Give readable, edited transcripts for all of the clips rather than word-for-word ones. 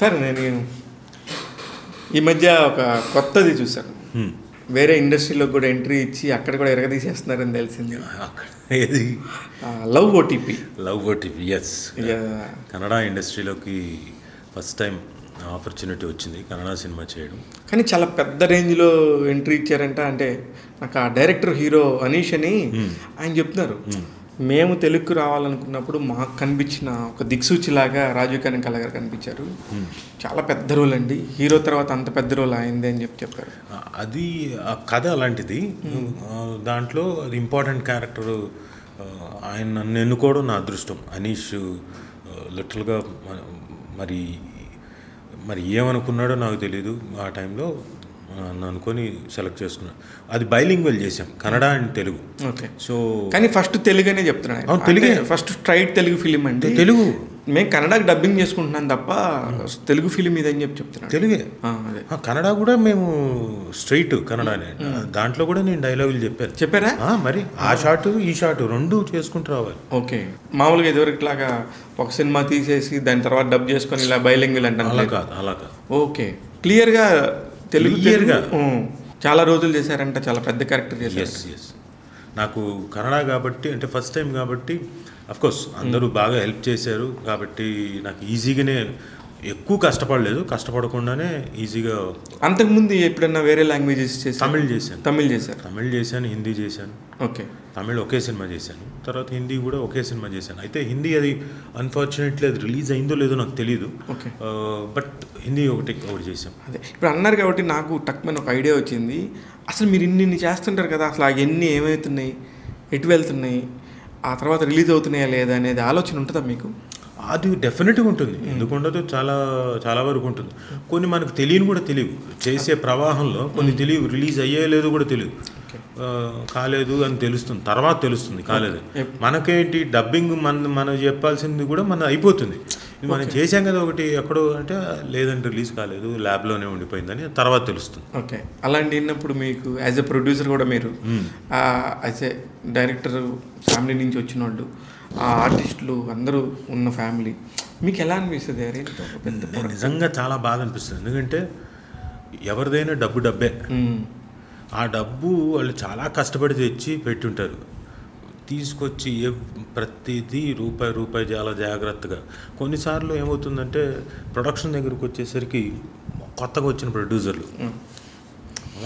Sir నేను ఈ మధ్య ఒక కొత్తది చూశాను. వేరే ఇండస్ట్రీలో కూడా ఎంట్రీ ఇచ్చి అక్కడ కూడా ఎరగదీసేస్తున్నారని తెలిసింది. ఏది? Love OTP. ఎస్. కన్నడ ఇండస్ట్రీలోకి ఫస్ట్ టైం ఆపర్చునిటీ వచ్చింది కన్నడ సినిమా చేయడం. కానీ చాలా పెద్ద రేంజ్లో ఎంట్రీ ఇచ్చారంట. అంటే నాకు ఆ డైరెక్టర్ హీరో అనీష్ అని ఆయన చెప్తున్నారు, మేము తెలుగుకు రావాలనుకున్నప్పుడు మాకు కనిపించిన ఒక దిక్సూచిలాగా రాజీవ్ కనకాల గారు కనిపించారు. చాలా పెద్ద రోల్ అండి, హీరో తర్వాత అంత పెద్ద రోల్ అయింది అని చెప్పారు. అది ఆ కథ అలాంటిది. దాంట్లో అది ఇంపార్టెంట్ క్యారెక్టర్. ఆయన నన్ను ఎన్నుకోవడం నా అదృష్టం. అనీష్ లిటరల్గా మరి ఏమనుకున్నాడో నాకు తెలీదు. ఆ టైంలో నన్ను అనుకొని సెలెక్ట్ చేసుకున్నాను. అది బైలింగ్వల్ చేసాం, Kannada and Telugu. Okay. So కానీ ఫస్ట్ తెలుగునే చెప్తున్నాను. అవును, తెలుగే. ఫస్ట్ స్ట్రైట్ తెలుగు ఫిలిం అండి. తెలుగు మేము కన్నడకి డబ్బింగ్ చేసుకుంటున్నాం తప్ప తెలుగు ఫిలిం ఇదని చెప్తున్నాను. తెలుగే. అదే కన్నడ కూడా మేము స్ట్రైట్ కన్నడనే. దాంట్లో కూడా నేను డైలాగులు చెప్పారా? మరి ఆ షాట్ ఈ షాట్ రెండు చేసుకుంటూ రావాలి. ఓకే. మామూలుగా ఇదివరకు ఇట్లాగా ఒక సినిమా తీసేసి దాని తర్వాత డబ్ చేసుకొని ఇలా బైలింగ్వల్ అంటాను. అలా కాదు. ఓకే. క్లియర్గా తెలుగు చాలా రోజులు చేశారంట, చాలా పెద్ద క్యారెక్టర్ చేశారు. ఎస్. నాకు కన్నడ కాబట్టి, అంటే ఫస్ట్ టైం కాబట్టి అఫ్కోర్స్ అందరూ బాగా హెల్ప్ చేశారు కాబట్టి నాకు ఈజీగానే, ఎక్కువ కష్టపడకుండానే ఈజీగా. అంతకుముందు ఎప్పుడన్నా వేరే లాంగ్వేజెస్ చేశారు? తమిళ్ చేశాను, హిందీ చేశాను. ఓకే. తమిళ్ ఒకే సినిమా చేశాను, తర్వాత హిందీ కూడా ఒకే సినిమా చేశాను. అయితే హిందీ అది అన్ఫార్చునేట్లీ అది రిలీజ్ అయిందో లేదో నాకు తెలియదు. ఓకే. బట్ హిందీ ఒకటి చేశాం. అదే ఇప్పుడు అన్నారు కాబట్టి నాకు టక్మన్ ఒక ఐడియా వచ్చింది. అసలు మీరు ఇన్ని చేస్తుంటారు కదా, అసలు అవన్నీ ఏమవుతున్నాయి, ఎటు వెళ్తున్నాయి, ఆ తర్వాత రిలీజ్ అవుతున్నాయా లేదా అనేది ఆలోచన ఉంటుందా మీకు? అది డెఫినెట్గా ఉంటుంది. ఎందుకు ఉండదు? చాలా చాలా వరకు ఉంటుంది. కొన్ని మనకు తెలియని కూడా తెలియదు, చేసే ప్రవాహంలో కొన్ని తెలియదు, రిలీజ్ అయ్యే లేదు కూడా తెలియదు. కాలేదు అని తర్వాత తెలుస్తుంది కాలేదు. మనకేంటి డబ్బింగ్ మనం చెప్పాల్సింది కూడా మన అయిపోతుంది. మనం చేసాం కదా ఒకటి ఎక్కడో, అంటే లేదంటే రిలీజ్ కాలేదు, ల్యాబ్లోనే ఉండిపోయిందని తర్వాత తెలుస్తుంది. ఓకే. అలాంటి విన్నప్పుడు మీకు యాజ్ ఎ ప్రొడ్యూసర్ కూడా మీరు యాజ్ ఎ డైరెక్టర్ ఫ్యామిలీ నుంచి వచ్చిన వాళ్ళు, ఆ ఆర్టిస్టులు అందరూ ఉన్న ఫ్యామిలీ, మీకు ఎలా అనిపిస్తుంది? నిజంగా చాలా బాధ అనిపిస్తుంది. ఎందుకంటే ఎవరిదైనా డబ్బే. ఆ డబ్బు వాళ్ళు చాలా కష్టపడి తెచ్చి పెట్టుంటారు, తీసుకొచ్చి ప్రతిదీ రూపాయి చాలా జాగ్రత్తగా. కొన్నిసార్లు ఏమవుతుందంటే ప్రొడక్షన్ దగ్గరకు వచ్చేసరికి కొత్తగా వచ్చిన ప్రొడ్యూసర్లు,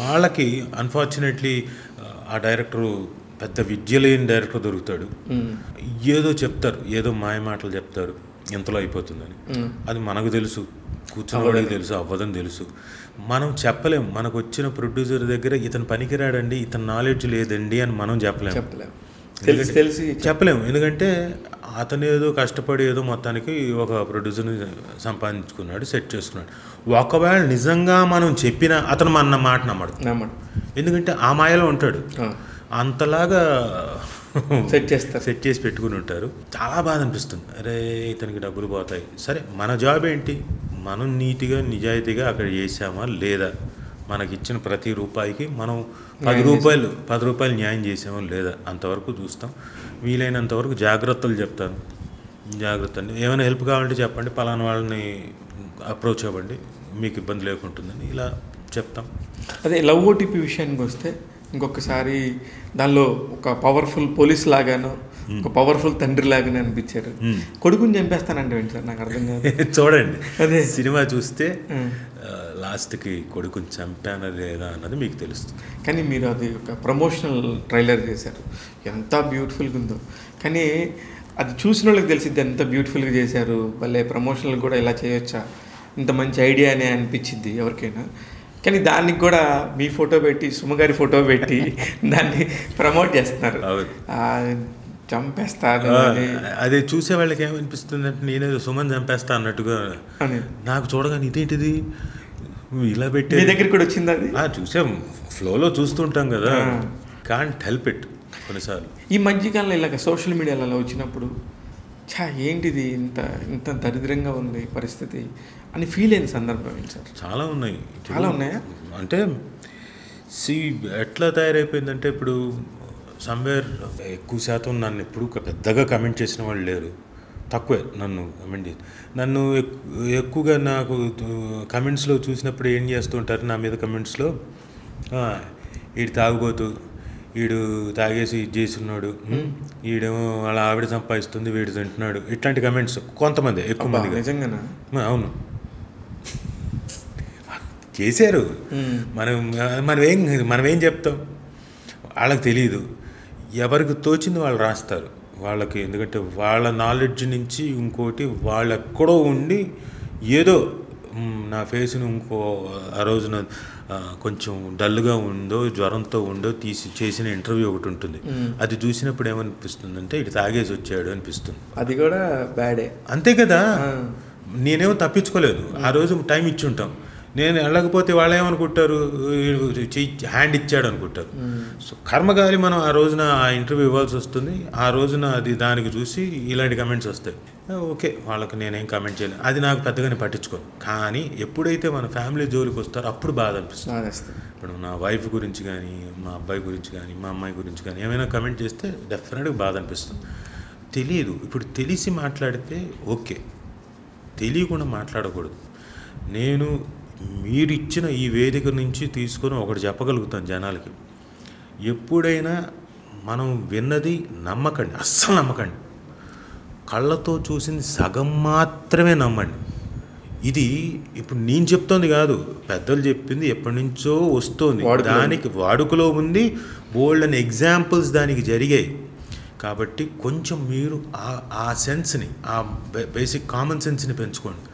వాళ్ళకి అన్ఫార్చునేట్లీ ఆ డైరెక్టరు పెద్ద విద్య లేని డైరెక్టర్ దొరుకుతాడు. ఏదో చెప్తారు, ఏదో మాయ మాటలు చెప్తారు, ఎంతలో అయిపోతుందని. అది మనకు తెలుసు, కూర్చున్న వాళ్ళకి తెలుసు, అవ్వదని తెలుసు. మనం చెప్పలేము. మనకు వచ్చిన ప్రొడ్యూసర్ దగ్గర ఇతను పనికిరాడండి, ఇతని నాలెడ్జ్ లేదండి అని మనం చెప్పలేము. ఎందుకంటే అతను ఏదో కష్టపడి ఏదో మొత్తానికి ఒక ప్రొడ్యూసర్ని సంపాదించుకున్నాడు, సెట్ చేసుకున్నాడు. ఒకవేళ నిజంగా మనం చెప్పినా అతను మన మాట నమ్మడు. ఎందుకంటే ఆ మాయలో ఉంటాడు. అంతలాగా సెట్ చేసి పెట్టుకుని ఉంటారు. చాలా బాధ అనిపిస్తుంది. అరే ఇతనికి డబ్బులు పోతాయి. సరే, మన జాబ్ ఏంటి? మనం నీట్గా నిజాయితీగా అక్కడ చేసామా లేదా, మనకిచ్చిన ప్రతి రూపాయికి మనం 10 రూపాయలు న్యాయం చేసామో లేదా అంతవరకు చూస్తాం. వీలైనంతవరకు జాగ్రత్తలు చెప్తాను. జాగ్రత్త అండి, ఏమైనా హెల్ప్ కావాలంటే చెప్పండి, పలానా వాళ్ళని అప్రోచ్ అవ్వండి, మీకు ఇబ్బంది లేకుంటుందని ఇలా చెప్తాం. అదే లవ్ ఓటీపీ విషయానికి వస్తే, ఇంకొకసారి దానిలో ఒక పవర్ఫుల్ పోలీస్ లాగాను, ఒక పవర్ఫుల్ తండ్రి లాగానే అనిపించారు. కొడుకుని చంపేస్తానంటే ఏంటి సార్, నాకు అర్థం కాదు. చూడండి, అదే సినిమా చూస్తే లాస్ట్కి కొడుకుని చంపానా లేదా అన్నది మీకు తెలుస్తుంది. కానీ మీరు అది ఒక ప్రమోషనల్ ట్రైలర్ చేశారు, ఎంత బ్యూటిఫుల్గా ఉందో. కానీ అది చూసిన వాళ్ళకి తెలిసిద్ది ఎంత బ్యూటిఫుల్గా చేశారు. భలే ప్రమోషనల్ కూడా ఇలా చేయొచ్చా, ఇంత మంచి ఐడియా అనే అనిపించింది ఎవరికైనా. కానీ దానికి కూడా మీ ఫోటో పెట్టి, సుమగారి ఫోటో పెట్టి దాన్ని ప్రమోట్ చేస్తున్నారు. చంపేస్తాను అదే చూసే వాళ్ళకి ఏమనిపిస్తుంది అంటే, నేనేదో సుమన్ చంపేస్తా అన్నట్టుగా నాకు చూడగానే ఇదేంటిది ఇలా పెట్టి. మీ దగ్గర కూడా వచ్చింది అది? చూసాం, ఫ్లోలో చూస్తుంటాం కదా, కాంట్ హెల్ప్ ఇట్. కొన్నిసార్లు ఈ మధ్యకాలంలో ఇలాగ సోషల్ మీడియాలో వచ్చినప్పుడు ఏంటిది ఇంత ఇంత దరిద్రంగా ఉంది పరిస్థితి అని ఫీల్ అయిన సందర్భం ఏంటి సార్? చాలా ఉన్నాయా? అంటే ఎట్లా తయారైపోయిందంటే, ఇప్పుడు సమ్వేర్ ఎక్కువ శాతం నన్ను ఎప్పుడు పెద్దగా కమెంట్ చేసిన వాళ్ళు లేరు. తక్కువే నన్ను కమెంట్ చేసి. నన్ను ఎక్కువగా నాకు కమెంట్స్లో చూసినప్పుడు ఏం చేస్తుంటారు నా మీద కమెంట్స్లో, వీడు తాగుబోతు, వీడు తాగేసి ఇది చేస్తున్నాడు, వీడేమో వాళ్ళ ఆవిడ సంపాదిస్తుంది, వీడు తింటున్నాడు, ఇట్లాంటి కమెంట్స్ కొంతమంది, ఎక్కువ మంది. నిజంగానా? అవును, చేశారు. మనమేం చెప్తాం, వాళ్ళకి తెలియదు. ఎవరికి తోచింది వాళ్ళు రాస్తారు వాళ్ళకి. ఎందుకంటే వాళ్ళ నాలెడ్జ్ నుంచి ఇంకోటి వాళ్ళు ఎక్కడో ఉండి ఏదో నా ఫేస్ని ఆ రోజున కొంచెం డల్గా ఉందో జ్వరంతో ఉందో చేసిన ఇంటర్వ్యూ ఒకటి ఉంటుంది. అది చూసినప్పుడు ఏమనిపిస్తుంది అంటే ఇటు తాగేసి వచ్చాడు అనిపిస్తుంది. అది కూడా బ్యాడే. అంతే కదా, నేనేమో తప్పించుకోలేదు. ఆ రోజు టైం ఇచ్చి ఉంటాం. నేను వెళ్ళకపోతే వాళ్ళు ఏమనుకుంటారు, హ్యాండ్ ఇచ్చాడు అనుకుంటారు. సో కర్మగాలి మనం ఆ రోజున ఆ ఇంటర్వ్యూ ఇవ్వాల్సి వస్తుంది. ఆ రోజున అది దానికి చూసి ఇలాంటి కమెంట్స్ వస్తాయి. ఓకే, వాళ్ళకి నేనేం కమెంట్ చేయలేదు, అది నాకు పెద్దగానే పట్టించుకోను. కానీ ఎప్పుడైతే మన ఫ్యామిలీ జోలికి వస్తారో అప్పుడు బాధ అనిపిస్తుంది. ఇప్పుడు నా వైఫ్ గురించి కానీ, మా అబ్బాయి గురించి కానీ, మా అమ్మాయి గురించి కానీ ఏమైనా కమెంట్ చేస్తే డెఫినెట్గా బాధ అనిపిస్తుంది. తెలియదు, ఇప్పుడు తెలిసి మాట్లాడితే ఓకే, తెలియకుండా మాట్లాడకూడదు. నేను మీరు ఇచ్చిన ఈ వేదిక నుంచి తీసుకొని ఒకటి చెప్పగలుగుతాను జనాలకి, ఎప్పుడైనా మనం విన్నది నమ్మకండి, అస్సలు నమ్మకండి. కళ్ళతో చూసింది సగం మాత్రమే నమ్మండి. ఇది ఇప్పుడు నేను చెప్తోంది కాదు, పెద్దలు చెప్పింది ఎప్పటి నుంచో వస్తుంది, దానికి వాడుకలో ఉంది, బోల్డ్ అని ఎగ్జాంపుల్స్ దానికి జరిగాయి. కాబట్టి కొంచెం మీరు ఆ సెన్స్ని, ఆ బేసిక్ కామన్ సెన్స్ని పెంచుకోండి.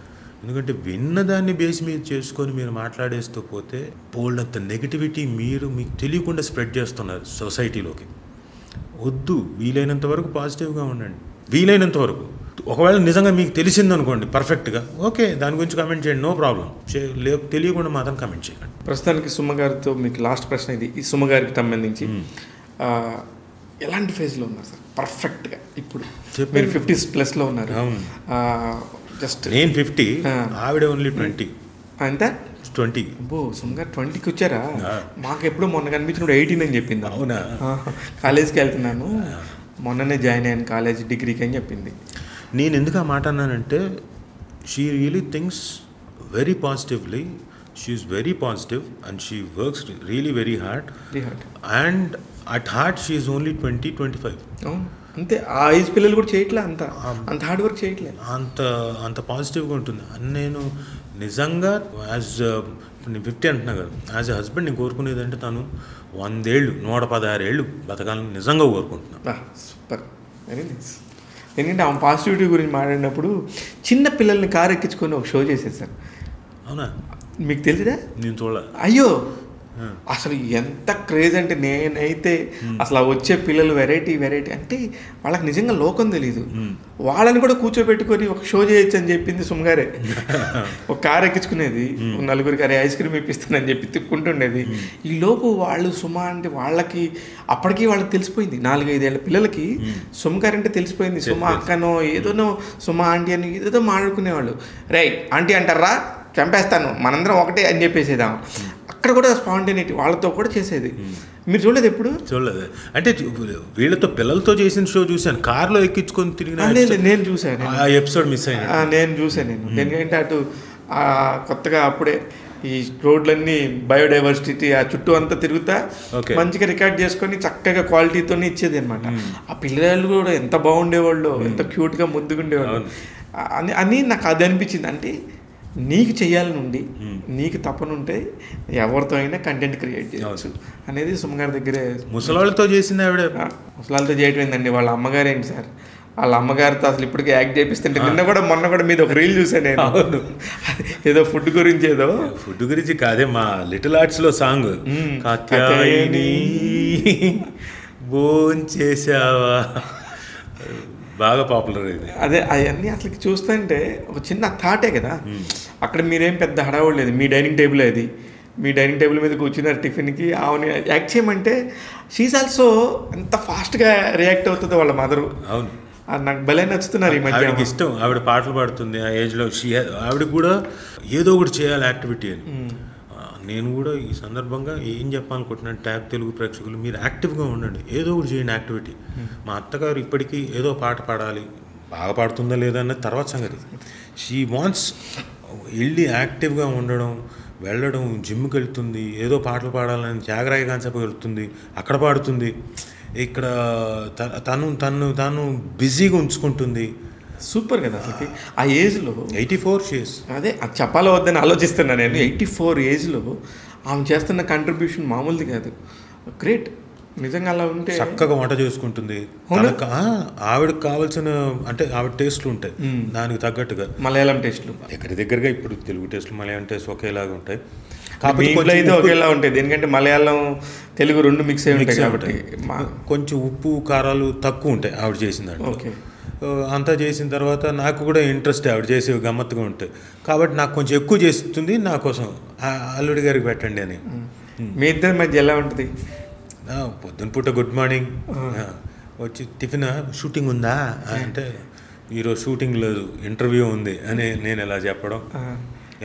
ఎందుకంటే విన్నదాన్ని బేస్ మీద చేసుకొని మీరు మాట్లాడేస్తూ పోతే బోల్డ్ అంత నెగిటివిటీ మీకు తెలియకుండా స్ప్రెడ్ చేస్తున్నారు సొసైటీలోకి. వద్దు, వీలైనంత వరకు పాజిటివ్గా ఉండండి, వీలైనంత వరకు. ఒకవేళ నిజంగా మీకు తెలిసిందనుకోండి పర్ఫెక్ట్గా, ఓకే, దాని గురించి కమెంట్ చేయండి, నో ప్రాబ్లం. తెలియకుండా మాత్రం కమెంట్ చేయకండి. ప్రస్తుతానికి సుమ గారితో మీకు లాస్ట్ ప్రశ్న ఇది. ఈ సుమ గారికి సంబంధించి ఎలాంటి ఫేజ్లో ఉన్నారు సార్ పర్ఫెక్ట్గా? ఇప్పుడు మీరు 50+ ఉన్నారు. జస్ట్ నేను 50, ఆవిడ ఓన్లీ 20. అంతే 20. సుమ గారు 20కి వచ్చారా? మాకు ఎప్పుడు మొన్న కనిపించినప్పుడు 18 అని చెప్పింది. అవునా? కాలేజ్కి వెళ్తున్నాను, మొన్ననే జాయిన్ అయ్యాను కాలేజ్ డిగ్రీకి అని చెప్పింది. నేను ఎందుకు ఆ మాట అన్నానంటే, she really thinks very positively, she is very positive and she works really very hard. And at heart she is only 20-25. అవును, అంతే. ఆ ఏజ్ పిల్లలు కూడా చేయట్లే, అంత హార్డ్ వర్క్ చేయట్లేదు, అంత పాజిటివ్గా ఉంటుంది. నేను నిజంగా యాజ్ 50 అంటున్నా కదా, యాజ్ ఎ హస్బెండ్ నేను కోరుకునేది అంటే తను 100 ఏళ్ళు 116 ఏళ్ళు బతకాలని నిజంగా కోరుకుంటున్నాను. Super, very nice. ఎందుకంటే ఆమె పాజిటివిటీ గురించి మాట్లాడినప్పుడు చిన్న పిల్లల్ని కారు ఎక్కించుకొని ఒక షో చేసేసారు. అవునా? మీకు తెలిసిదా? నేను చూడాలి. అయ్యో, అసలు ఎంత క్రేజ్ అంటే, నేనైతే అసలు వచ్చే పిల్లలు వెరైటీ అంటే వాళ్ళకి నిజంగా లోకం తెలీదు. వాళ్ళని కూడా కూర్చోబెట్టుకొని ఒక షో చేయొచ్చు అని చెప్పింది సుమగారే. ఒక కారు ఎక్కించుకునేది, నలుగురికి అరే ఐస్ క్రీమ్ ఇప్పిస్తానని చెప్పి తిప్పుకుంటుండేది. ఈ లోపు వాళ్ళు సుమ అంటే వాళ్ళకి అప్పటికీ వాళ్ళకి తెలిసిపోయింది. 4-5 ఏళ్ళ పిల్లలకి సుమ గారు అంటే తెలిసిపోయింది. సుమ అక్కనో ఏదోనో సుమ ఆంటీ అని ఏదో మాట్లాడుకునేవాళ్ళు. రే ఆంటీ అంటారా, చంపేస్తాను, మనందరం ఒకటే అని చెప్పేసేదాం. అక్కడ కూడా స్పాంటేనిటీ వాళ్ళతో కూడా చేసేది. మీరు చూడలేదు? ఎప్పుడు చూడలేదు. అంటే వీళ్ళతో పిల్లలతో చేసిన షో చూశాను, కార్లో ఎక్కించుకొని తిరిగిన. నేను చూశాను, ఆ ఎపిసోడ్ మిస్ అయినా. నేను చూశాను. ఎందుకంటే అటు కొత్తగా అప్పుడే ఈ రోడ్లన్నీ బయోడైవర్సిటీ ఆ చుట్టూ అంతా తిరుగుతా మంచిగా రికార్డ్ చేసుకొని చక్కగా క్వాలిటీతోనే ఇచ్చేది అనమాట. ఆ పిల్లలు కూడా ఎంత బాగుండేవాళ్ళు, ఎంత క్యూట్గా ముద్దుగుండేవాళ్ళు అని నాకు అది అనిపించింది. అంటే నీకు చేయాలని ఉండి, నీకు తప్పనుంటే ఎవరితో అయినా కంటెంట్ క్రియేట్ చేయవచ్చు అనేది సుమ గారి దగ్గరే. ముసలాళ్ళతో చేసింది ఆవిడ. ముసలాళ్ళతో చేయటం ఏందండి, వాళ్ళ అమ్మగారు ఏంటి సార్, వాళ్ళ అమ్మగారితో అసలు ఇప్పటికీ యాక్ట్ చేపిస్తుంటే మొన్న కూడా మీద ఒక రీల్ చూసాను నేను. ఏదో ఫుడ్ గురించి కాదే, మా లిటిల్ ఆర్ట్స్లో సాంగ్ కాత్యాయని భోంచేశావా బాగా పాపులర్ అయింది. అదే అవన్నీ అసలు చూస్తుంటే ఒక చిన్న థాటే కదా. అక్కడ మీరేం పెద్ద హడావుడు లేదు, మీ డైనింగ్ టేబుల్ అది, మీ డైనింగ్ టేబుల్ మీద కూర్చున్నారు టిఫిన్కి. ఆమె యాక్ట్ చేయమంటే షీఈ్ ఆల్సో ఎంత ఫాస్ట్గా రియాక్ట్ అవుతుందో వాళ్ళ మదరు. అవును, నాకు భలే నచ్చుతున్నారు ఈ మధ్య. ఆవిడకి ఇష్టం, ఆవిడ పాటలు పాడుతుంది ఆ ఏజ్లో. ఆవిడకి కూడా ఏదో ఒకటి చేయాలి యాక్టివిటీ అని. నేను కూడా ఈ సందర్భంగా ఏం చెప్పాలనుకుంటున్నాను, ట్యాగ్ తెలుగు ప్రేక్షకులు, మీరు యాక్టివ్గా ఉండండి, ఏదో ఒకటి చేయండి యాక్టివిటీ. మా అత్తగారు ఇప్పటికీ ఏదో పాట పాడాలి, బాగా పాడుతుందా లేదా అన్నది తర్వాత సంగతి. షీ వాంట్స్ వెళ్ళి యాక్టివ్గా ఉండడం, వెళ్ళడం, జిమ్కి వెళ్తుంది, ఏదో పాటలు పాడాలని త్యాగరాయ కాన్సెప్ట్ వెళ్తుంది, అక్కడ పాడుతుంది, ఇక్కడ తను బిజీగా ఉంచుకుంటుంది. సూపర్ కదా అసలు ఆ ఏజ్లో. 84 షేస్. అదే అది చెప్పాలో వద్దని ఆలోచిస్తున్నా నేను. 84 ఏజ్లో ఆమె చేస్తున్న కంట్రిబ్యూషన్ మామూలుది కాదు. గ్రేట్ నిజంగా. అలా ఉంటే చక్కగా వంట చేసుకుంటుంది. ఆవిడకి కావాల్సిన అంటే ఆవిడ టేస్ట్లు ఉంటాయి దానికి తగ్గట్టుగా. మలయాళం టేస్ట్లు దగ్గరగా ఇప్పుడు తెలుగు టేస్ట్లు మలయాళం టేస్ట్ ఒకేలాగా ఉంటాయి. కాబట్టి అయితే ఒకేలా ఉంటాయి. ఎందుకంటే మలయాళం తెలుగు రెండు మిక్స్ అయి ఉంటాయి కాబట్టి కొంచెం ఉప్పు కారాలు తక్కువ ఉంటాయి ఆవిడ చేసిన దాంట్లో. అంతా చేసిన తర్వాత నాకు కూడా ఇంట్రెస్ట్ ఆవిడ చేసేవి గమ్మత్తుగా ఉంటాయి కాబట్టి నాకు కొంచెం ఎక్కువ చేస్తుంది నా కోసం, అల్లుడి గారికి పెట్టండి అని. మీ ఇద్దరి మధ్య ఎలా ఉంటుంది? పొద్దున పూట గుడ్ మార్నింగ్ వచ్చి టిఫిన్ షూటింగ్ ఉందా అంటే ఈరోజు షూటింగ్ లేదు ఇంటర్వ్యూ ఉంది అని నేను ఎలా చెప్పడం.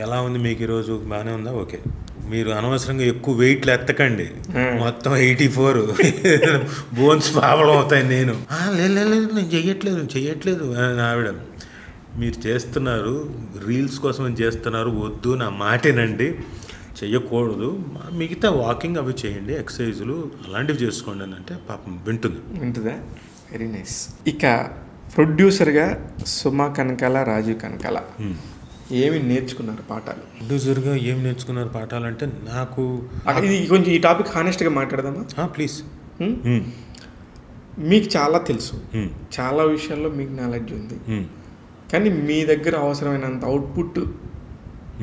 ఎలా ఉంది మీకు ఈరోజు? బాగానే ఉందా? ఓకే. మీరు అనవసరంగా ఎక్కువ వెయిట్లు ఎత్తకండి, మొత్తం 84 బోన్స్ ప్రాబ్లం అవుతాయి. నేను లేదు నేను చెయ్యట్లేదు ఆవిడ. మీరు చేస్తున్నారు రీల్స్ కోసం అని చేస్తున్నారు, వద్దు నా మాటేనండి, చెయ్యకూడదు, మిగతా వాకింగ్ అవి చేయండి, ఎక్సర్సైజులు అలాంటివి చేసుకోండి అని అంటే పాపం వింటుందా? Very nice. ఇక ప్రొడ్యూసర్గా సుమా కనకాల, రాజీవ్ కనకాల ఏమి నేర్చుకున్నారు పాఠాలు? ప్రొడ్యూసర్గా ఏమి నేర్చుకున్నారు పాఠాలు అంటే నాకు ఇది కొంచెం ఈ టాపిక్ హానెస్ట్గా మాట్లాడదామా? ప్లీజ్. మీకు చాలా తెలుసు, చాలా విషయాల్లో మీకు నాలెడ్జ్ ఉంది, కానీ మీ దగ్గర అవసరమైనంత అవుట్పుట్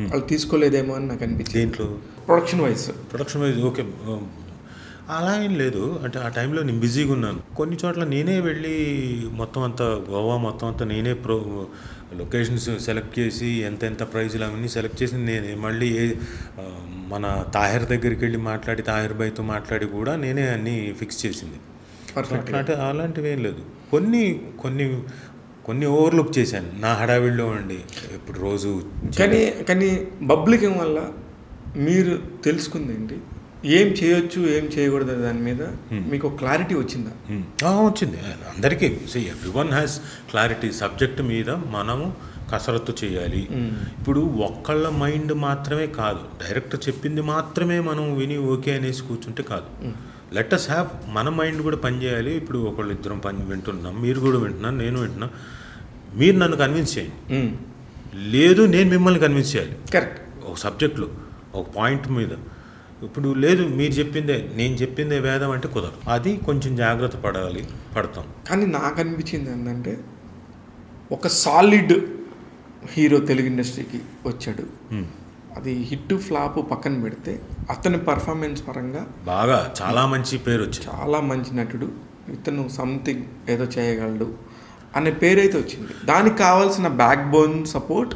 వాళ్ళు తీసుకోలేదేమో అని నాకు అనిపించింది. దేంట్లో? Production wise okay. అలా ఏం లేదు. అంటే ఆ టైంలో నేను బిజీగా ఉన్నాను. కొన్ని చోట్ల నేనే వెళ్ళి మొత్తం అంతా గోవా మొత్తం అంతా నేనే లొకేషన్స్ సెలెక్ట్ చేసి ఎంత ప్రైజ్లు అవన్నీ సెలెక్ట్ చేసి నేనే మళ్ళీ మన తాహిర్ దగ్గరికి వెళ్ళి మాట్లాడి తాహిర్ భాయ్తో మాట్లాడి కూడా నేనే అన్నీ ఫిక్స్ చేసింది. అంటే అలాంటివి ఏం లేదు. కొన్ని ఓవర్లుక్ చేశాను నా హడావిడిలో ఉండి ఇప్పుడు రోజు. కానీ బబ్లికం వల్ల మీరు తెలుసుకుంది ఏంటి? ఏం చేయొచ్చు ఏం చేయకూడదు దాని మీద మీకు క్లారిటీ వచ్చిందా? వచ్చింది అందరికీ. Everyone has clarity. సబ్జెక్ట్ మీద మనము కసరత్తు చేయాలి. ఇప్పుడు ఒక్కళ్ళ మైండ్ మాత్రమే కాదు, డైరెక్టర్ చెప్పింది మాత్రమే మనం విని ఓకే అనేసి కూర్చుంటే కాదు. లెట్ us హ్యావ్ మన మైండ్ కూడా పనిచేయాలి. ఇప్పుడు ఒకళ్ళు ఇద్దరం వింటున్నాం, మీరు కూడా వింటున్నాను, నేను వింటున్నా. మీరు నన్ను కన్విన్స్ చేయండి, లేదు నేను మిమ్మల్ని కన్విన్స్ చేయాలి. కరెక్ట్. ఒక సబ్జెక్ట్లో ఒక పాయింట్ మీద. ఇప్పుడు లేదు మీరు చెప్పిందే నేను చెప్పిందే వేదం అంటే కుదరదు. అది కొంచెం జాగ్రత్త పడతాం. కానీ నాకు అనిపించింది ఏంటంటే ఒక సాలిడ్ హీరో తెలుగు ఇండస్ట్రీకి వచ్చాడు. అది హిట్ ఫ్లాప్ పక్కన పెడితే అతని పర్ఫార్మెన్స్ పరంగా బాగా చాలా మంచి పేరు వచ్చింది. చాలా మంచి నటుడు, ఇతను సంథింగ్ ఏదో చేయగలడు అనే పేరైతే వచ్చింది. దానికి కావాల్సిన బ్యాక్ బోన్ సపోర్ట్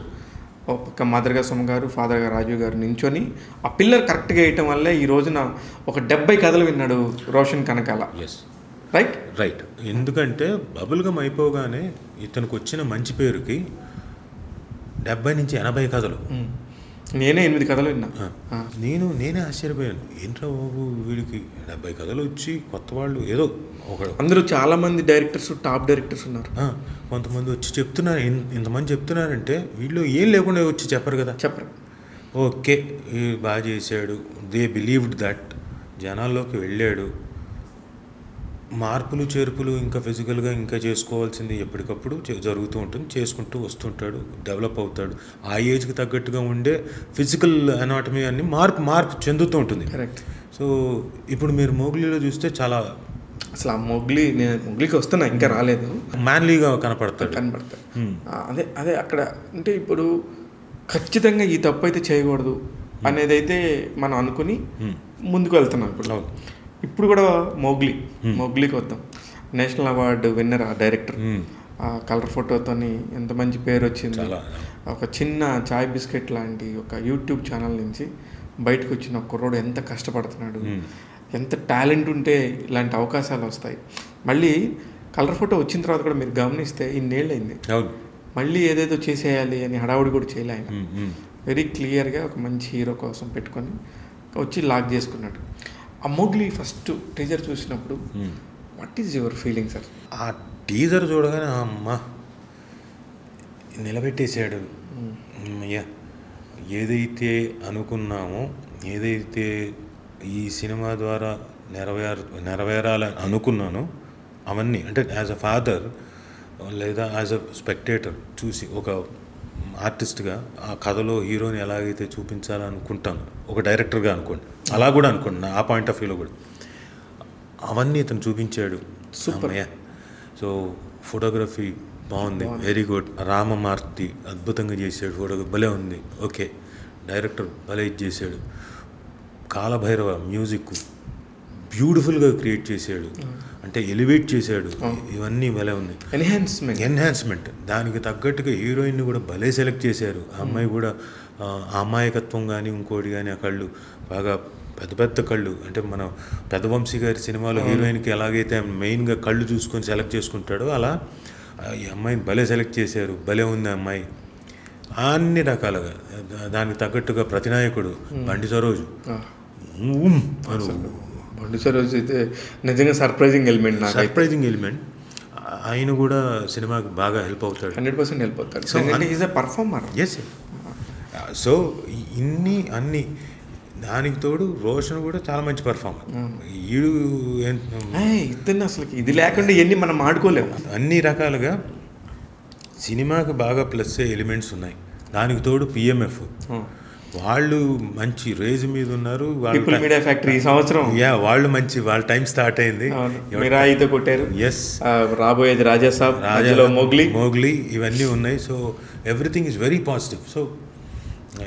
ఒక మదర్గా సుమ గారు, ఫాదర్గా రాజీవ్ గారు నించొని ఆ పిల్లర్ కరెక్ట్గా వేయటం వల్లే ఈ రోజున ఒక 70 కథలు విన్నాడు రోషన్ కనకాల. రైట్. ఎందుకంటే బబుల్గమ్ అయిపోగానే ఇతనికి వచ్చిన మంచి పేరుకి 70 నుంచి 80 కథలు. నేనే 8 కథలు విన్నా. నేనే ఆశ్చర్యపోయాను, ఏంట్రా బాబు వీడికి 70 కథలు వచ్చి కొత్త వాళ్ళు ఏదో అందరూ చాలామంది డైరెక్టర్స్, టాప్ డైరెక్టర్స్ ఉన్నారు. కొంతమంది వచ్చి చెప్తున్నారు, ఇంతమంది చెప్తున్నారంటే వీళ్ళు ఏం లేకుండా వచ్చి చెప్పరు కదా. ఓకే బాగా చేశాడు, దే బిలీవ్డ్ దట్, జనాల్లోకి వెళ్ళాడు. మార్పులు చేర్పులు ఇంకా ఫిజికల్గా ఇంకా చేసుకోవాల్సింది ఎప్పటికప్పుడు జరుగుతూ ఉంటుంది, చేసుకుంటూ వస్తుంటాడు, డెవలప్ అవుతాడు. ఆ ఏజ్కి తగ్గట్టుగా ఉండే ఫిజికల్ అనాటమీ అన్ని మార్పు చెందుతూ ఉంటుంది. కరెక్ట్. సో ఇప్పుడు మీరు మోగ్లీలో చూస్తే చాలా అసలు ఆ మొగ్లీకి వస్తున్నా, ఇంకా రాలేదు, మ్యాన్లీగా కనపడతాడు. అదే అక్కడ అంటే ఇప్పుడు ఖచ్చితంగా ఈ తప్పు అయితే చేయకూడదు అనేది అయితే మనం అనుకుని ముందుకు వెళ్తున్నాం. ఇప్పుడు కూడా మోగ్లీకి వద్దాం. నేషనల్ అవార్డు విన్నర్ ఆ డైరెక్టర్, ఆ కలర్ ఫోటోతో ఎంత మంచి పేరు వచ్చింది. ఒక చిన్న చాయ్ బిస్కెట్ లాంటి ఒక యూట్యూబ్ ఛానల్ నుంచి బయటకు వచ్చిన కుర్రోడు ఎంత కష్టపడుతున్నాడు, ఎంత టాలెంట్ ఉంటే ఇలాంటి అవకాశాలు వస్తాయి. మళ్ళీ కలర్ ఫోటో వచ్చిన తర్వాత కూడా మీరు గమనిస్తే ఇన్నేళ్ళు అయింది, మళ్ళీ ఏదేదో చేసేయాలి అని హడావుడి కూడా చేయలే ఆయన. వెరీ క్లియర్గా ఒక మంచి హీరో కోసం పెట్టుకొని వచ్చి లాక్ చేసుకున్నాడు. ఆ మోగ్లీ ఫస్ట్ టీజర్ చూసినప్పుడు what is your feeling sir? ఆ టీజర్ చూడగానే అమ్మా నిలబెట్టేశాడు. అయ్యా, ఏదైతే అనుకున్నామో, ఏదైతే ఈ సినిమా ద్వారా నెరవేరాలని అనుకున్నానో అవన్నీ, అంటే యాజ్ అ ఫాదర్ లేదా యాజ్ అ స్పెక్టేటర్ చూసి, ఒక ఆర్టిస్ట్గా ఆ కథలో హీరోని ఎలాగైతే చూపించాలనుకుంటాను, ఒక డైరెక్టర్గా అనుకోండి, అలా కూడా అనుకోండి, ఆ పాయింట్ ఆఫ్ వ్యూలో కూడా అవన్నీ ఇతను చూపించాడు. సూపర్. సో ఫోటోగ్రఫీ బాగుంది, వెరీ గుడ్. రామమార్తి అద్భుతంగా చేశాడు, ఫోటోగ్రఫీ భలే ఉంది, ఓకే. డైరెక్టర్ భలే ఇది చేశాడు. కాలభైరవ మ్యూజిక్ బ్యూటిఫుల్గా క్రియేట్ చేశాడు, అంటే ఎలివేట్ చేశాడు. ఇవన్నీ భలే ఉంది. ఎన్హాన్స్మెంట్ దానికి తగ్గట్టుగా హీరోయిన్ని కూడా భలే సెలెక్ట్ చేశారు. ఆ అమ్మాయి కూడా అమాయకత్వం కానీ ఇంకోటి కానీ, ఆ కళ్ళు బాగా పెద్ద పెద్ద కళ్ళు, అంటే మన పెద్దవంశీ గారి సినిమాలో హీరోయిన్కి ఎలాగైతే మెయిన్గా కళ్ళు చూసుకొని సెలెక్ట్ చేసుకుంటాడో అలా ఈ అమ్మాయిని భలే సెలెక్ట్ చేశారు. భలే ఉంది అమ్మాయి అన్ని రకాలుగా. దానికి తగ్గట్టుగా ప్రతినాయకుడు బండి సరోజు, బండి సరోజు అయితే నిజంగా సర్ప్రైజింగ్ ఎలిమెంట్. ఆయన కూడా సినిమాకి బాగా హెల్ప్ అవుతాడు, 100% హెల్ప్ అవుతాడు. Is a performer. Yes. So ఇన్ని అన్ని, దానికి తోడు రోషన్ కూడా చాలా మంచి పర్ఫార్మర్. ఈడు ఇతను అసలు ఇది లేకుండా ఇవన్నీ మనం ఆడుకోలేము. అన్ని రకాలుగా సినిమాకి బాగా ప్లస్ ఎలిమెంట్స్ ఉన్నాయి. దానికి తోడు పిఎంఎఫ్ వాళ్ళు మంచి రేజ్ మీద ఉన్నారు. మీడియా ఫ్యాక్టరీ ఈ సంవత్సరం వాళ్ళు మంచి, వాళ్ళ టైం స్టార్ట్ అయింది. మిరాయితో కొట్టారు. ఎస్. రాబోయేది రాజాసాబ్, మోగ్లీ ఇవన్నీ ఉన్నాయి. So everything is very positive. So